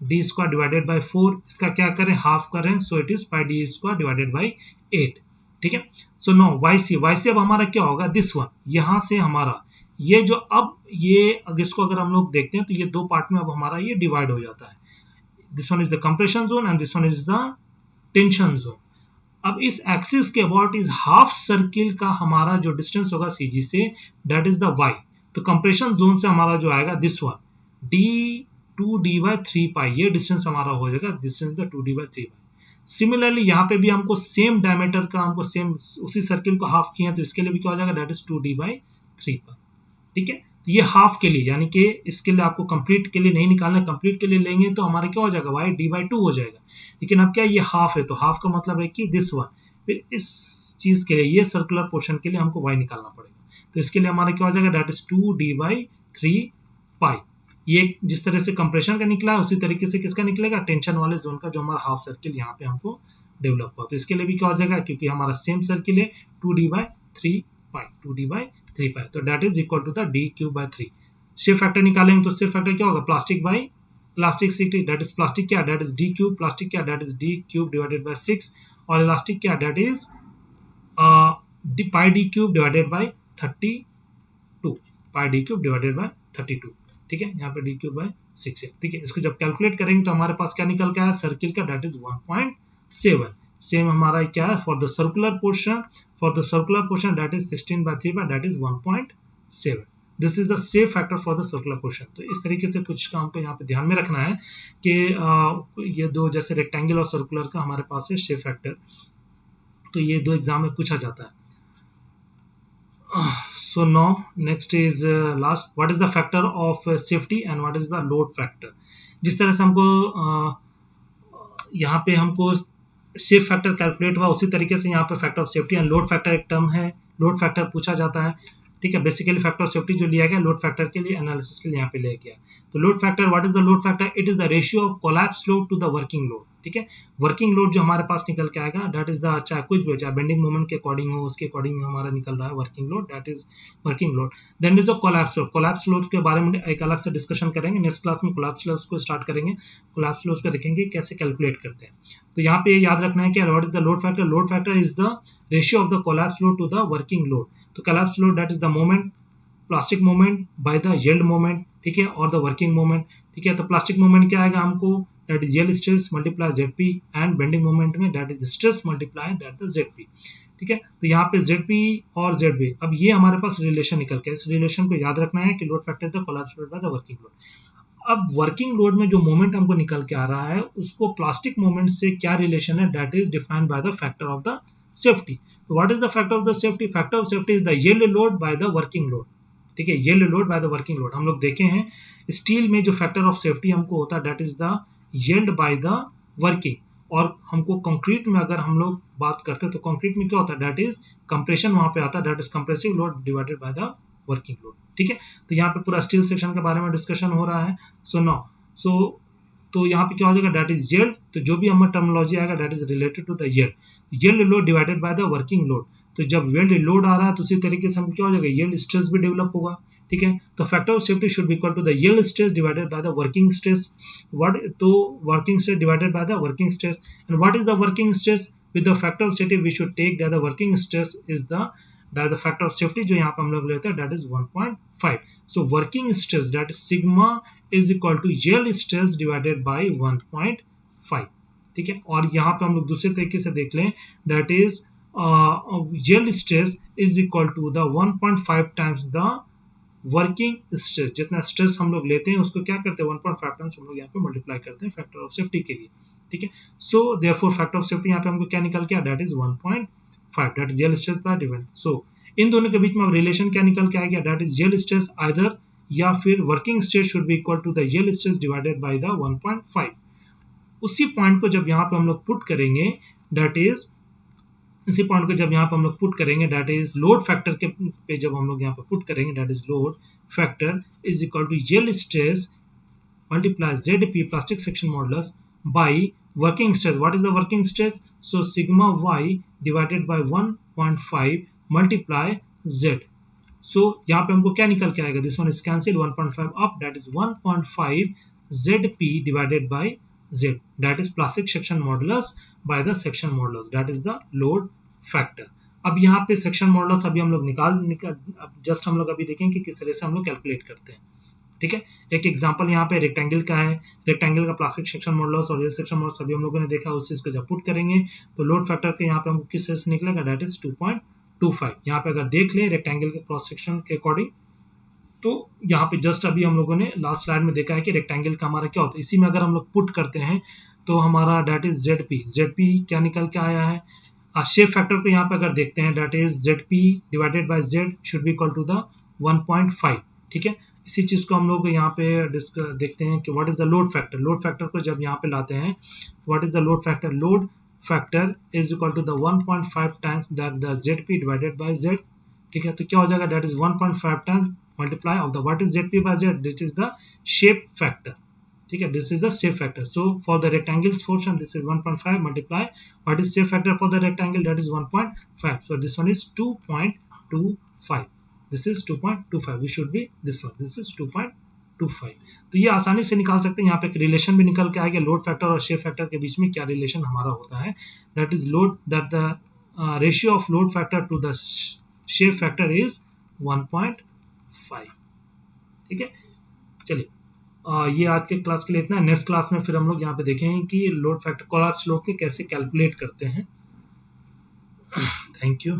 d square divided by 4, इसका क्या करें, half करें, so it is pi d square divided by 8, ठीक है। so now yc अब हमारा क्या होगा, this one, यहाँ से हमारा ये जो, अब ये अगर इसको अगर हम लोग देखते हैं तो ये दो पार्ट में अब हमारा ये डिवाइड हो जाता है, this one is the compression zone and this one is the tension zone। अब इस एक्सिस के अबाउट इस हाफ सर्किल का हमारा जो डिस्टेंस होगा CG से, दैट इज द y। तो कंप्रेशन जोन से हमारा जो आएगा, दिस वन d 2d/3 पाई, ये डिस्टेंस हमारा हो जाएगा, this is the 2d/3 pi. Similarly यहाँ पे भी हमको सेम डायमीटर का, हमको सेम उसी सर्किल को हाफ किया, तो इसके लिए भी क्या हो जाएगा, दैट इज 2d/3 पाई, ठीक है। तो ये हाफ के लिए, यानी कि इसके लिए आपको कंप्लीट के लिए नहीं निकालना, कंप्लीट के लिए लेंगे तो हमारा क्या हो जाएगा, y d/2 हो जाएगा। लेकिन अब क्या ये हाफ है, तो हाफ का मतलब है कि दिस वन, फिर इस चीज के लिए, ये सर्कुलर पोर्शन के लिए हमको y निकालना पड़ेगा, तो इसके लिए हमारा क्या हो जाएगा, दैट इज 2d/3 पाई। ये जिस तरह से कंप्रेशन का निकला है उसी तरीके से किसका निकलेगा, टेंशन वाले जोन का, जो हमारा हाफ सर्किल यहाँ पे हमको डेवलप हुआ, तो इसके लिए भी क्या हो जाएगा, क्योंकि हमारा सेम सर्किल है, 2d/3 पाई, तो that is equal to the d³/3। Shape factor निकालेंगे तो शेप फैक्टर क्या होगा, plastic by elastic, that is plastic क्या, दैट इज d³, प्लास्टिक क्या, that is d³ divided by 6, और इलास्टिक क्या, that is pi d³ divided by 32, pi d³ divided by 32, ठीक है, यहाँ पे d³/6 है, ठीक है। इसको जब कैलकुलेट करेंगे तो हमारे पास क्या निकल के आया, सर्किल का, दैट इज 1.7। सेम हमारा क्या है for the circular portion, that is 16/3 that is 1.7. This is the safe factor for the circular portion. तो इस तरीके से कुछ का हमको यहाँ पे ध्यान में रखना है कि ये दो जैसे रेक्टेंगल और सर्कुलर का हमारे पास है सेफ फैक्टर, तो ये दो एग्जाम में पूछा जाता है. So now next is last, what is the factor of safety and what is the load factor. जिस तरह से हमको यहाँ पे हमको सेफ फैक्टर कैलकुलेट हुआ, उसी तरीके से यहाँ पे factor of safety and load factor एक टर्म है, लोड फैक्टर पूछा जाता है. ठीक है, बेसिकली फैक्टर ऑफ सेफ्टी जो लिया गया लोड फैक्टर के लिए एनालिसिस के लिए यहाँ पे लिया गया. तो load factor, what is the load factor, it is the ratio of collapse load to the working load. ठीक है, वर्किंग लोड जो हमारे पास निकल के आएगा दैट इज द, चाहे कुछ भी चाहे बेंडिंग मोमेंट के अकॉर्डिंग हो, उसके अकॉर्डिंग हमारा निकल रहा है working load, that is working load. Then is the collapse load. Collapse load के बारे में एक अलग से डिस्कशन करेंगे नेक्स्ट क्लास में. कोलैप्स लोड को स्टार्ट करेंगे, कोलैप्स लोड को देखेंगे कैसे कैलकुलेट करते हैं. तो यहाँ पे याद रखना है कि what is the load factor. Load factor is the ratio of the collapse load to the working load. तो collapse load that is the moment, plastic moment by the yield moment. ठीक है, और द वर्किंग मोमेंट. ठीक है, तो plastic moment क्या आएगा हमको, that is yield stress multiply ZP, and bending moment में that is stress multiply that is ZP. ठीक है, तो यहाँ पे ZP और ZB, अब ये हमारे पास रिलेशन निकल के, इस रिलेशन को याद रखना है कि load factor is the collapse load by the working load. अब वर्किंग लोड में जो मोमेंट हमको निकल के आ रहा है उसको प्लास्टिक मोमेंट से क्या रिलेशन है, that is defined by the factor of the safety. तो what is the factor of the safety. Factor of safety is the yield load by the working load. ठीक है, yield load by the working load. हम लोग देखे हैं steel में जो factor of safety हमको होता है that is the yield bye the working. और हमको कंक्रीट में अगर हम लोग बात करते हैं तो कंक्रीट में क्या होता है, दैट इज कंप्रेशन वहां पे आता है, that is compressive load divided by the working load. ठीक है, तो यहाँ पे पूरा स्टील सेक्शन के बारे में डिस्कशन हो रहा है. तो यहाँ पे क्या हो जाएगा, दैट इज यील्ड. तो जो भी हमारा टर्मिनोलॉजी आएगा that is related to the yield load divided by the working load. तो जब यील्ड लोड आ रहा है तो उसी तरीके से हम क्या हो जाएगा, यील्ड स्ट्रेस भी डेवलप होगा. ठीक है, तो factor of safety should be equal to the yield stress divided by the working stress. तो working stress divided by the working stress. And what is the working stress, with the factor of safety we should take that the working stress is the factor of safety जो यहाँ पे हम लोग लेते हैं that is 1.5. So working stress that is sigma is equal to yield stress divided by 1.5. ठीक है, और यहाँ पे हम लोग दूसरे तरीके से देख लें, that is yield stress is equal to the 1.5 times the working stress. जितना स्ट्रेस हम लोग लेते हैं उसको क्या करते हैं 1.5 टाइम्स हम लोग यहाँ पे मल्टीप्लाई करते हैं फैक्टर ऑफ सेफ्टी के लिए. ठीक है, so therefore factor of safety यहाँ पे हमको क्या निकल गया, that is 1.5, that is yield stress by divide. So इन दोनों के बीच में अब रिलेशन क्या निकल के आ गया, that is yield stress either या फिर working stress should be equal to the yield stress divided by the 1.5. उसी पॉइंट को जब यहाँ पे हम लोग पुट करेंगे दैट इज, इसी पॉइंट को जब यहाँ पे हम लोग पुट करेंगे दैट इज लोड फैक्टर के पे जब हम लोग यहाँ पे पुट करेंगे that is load factor is equal to yield stress multiply ZP plastic section modulus by working stress. What is the working stress, so sigma y divided by 1.5 multiply Z. सो यहाँ पे हमको क्या निकल के आएगा, this one is cancel, 1.5 up that is 1.5 ZP divided by Z, that is plastic section modulus by the section modulus, that is the load factor. अब यहाँ पे सेक्शन मॉडुलस अभी हम लोग निकाल जस्ट हम लोग अभी देखेंगे कि किस तरह से हम लोग कैलकुलेट करते हैं. ठीक है, एक एग्जांपल यहाँ पे रेक्टेंगल का है, रेक्टेंगल का प्लास्टिक सेक्शन मॉडुलस और रियल सेक्शन मॉडुलस अभी हम लोगों ने देखा, उस चीज को जब पुट करेंगे तो लोड फैक्टर के यहाँ पे हमको किस तरह से निकलेगा, दैट इज 2.25. यहाँ पे अगर देख ले रेक्टेंगल के क्रॉस सेक्शन के अकॉर्डिंग, तो यहाँ पे जस्ट अभी हम लोगों ने लास्ट स्लाइड में देखा है कि रेक्टेंगल का हमारा क्या होता है, इसी में अगर हम लोग पुट करते हैं तो हमारा दैट इज ZP क्या निकल के आया है. शेप फैक्टर को यहाँ पे अगर देखते हैं that is ZP divided by Z should be equal to the 1.5. ठीक है, इसी चीज को हम लोग यहाँ पे देखते हैं कि what is the load factor. Load factor को जब यहाँ पे लाते हैं, what is the load factor, load factor is equal to the 1.5 times that the ZP divided by Z. ठीक है, तो क्या हो जाएगा, that is 1.5 times multiply of the what is ZP by Z, this is the shape factor. ठीक है, this is the shape factor. So for the rectangles portion this is 1.5 multiply what is shape factor for the rectangle, that is 1.5. so this one is 2.25. this is 2.25, we should be this one, this is 2.25. तो ये आसानी से निकाल सकते हैं. यहाँ पे एक रिलेशन भी निकल के आएगा, लोड फैक्टर और शेप फैक्टर के बीच में क्या रिलेशन हमारा होता है, that is load, that the ratio of load factor to the shape factor is 1.5. ठीक है, चलिए ये आज के क्लास के लिए इतना। नेक्स्ट क्लास में फिर हम लोग यहाँ पे देखेंगे कि लोड फैक्टर कोलैप्स लोड के कैसे कैलकुलेट करते हैं। Thank you.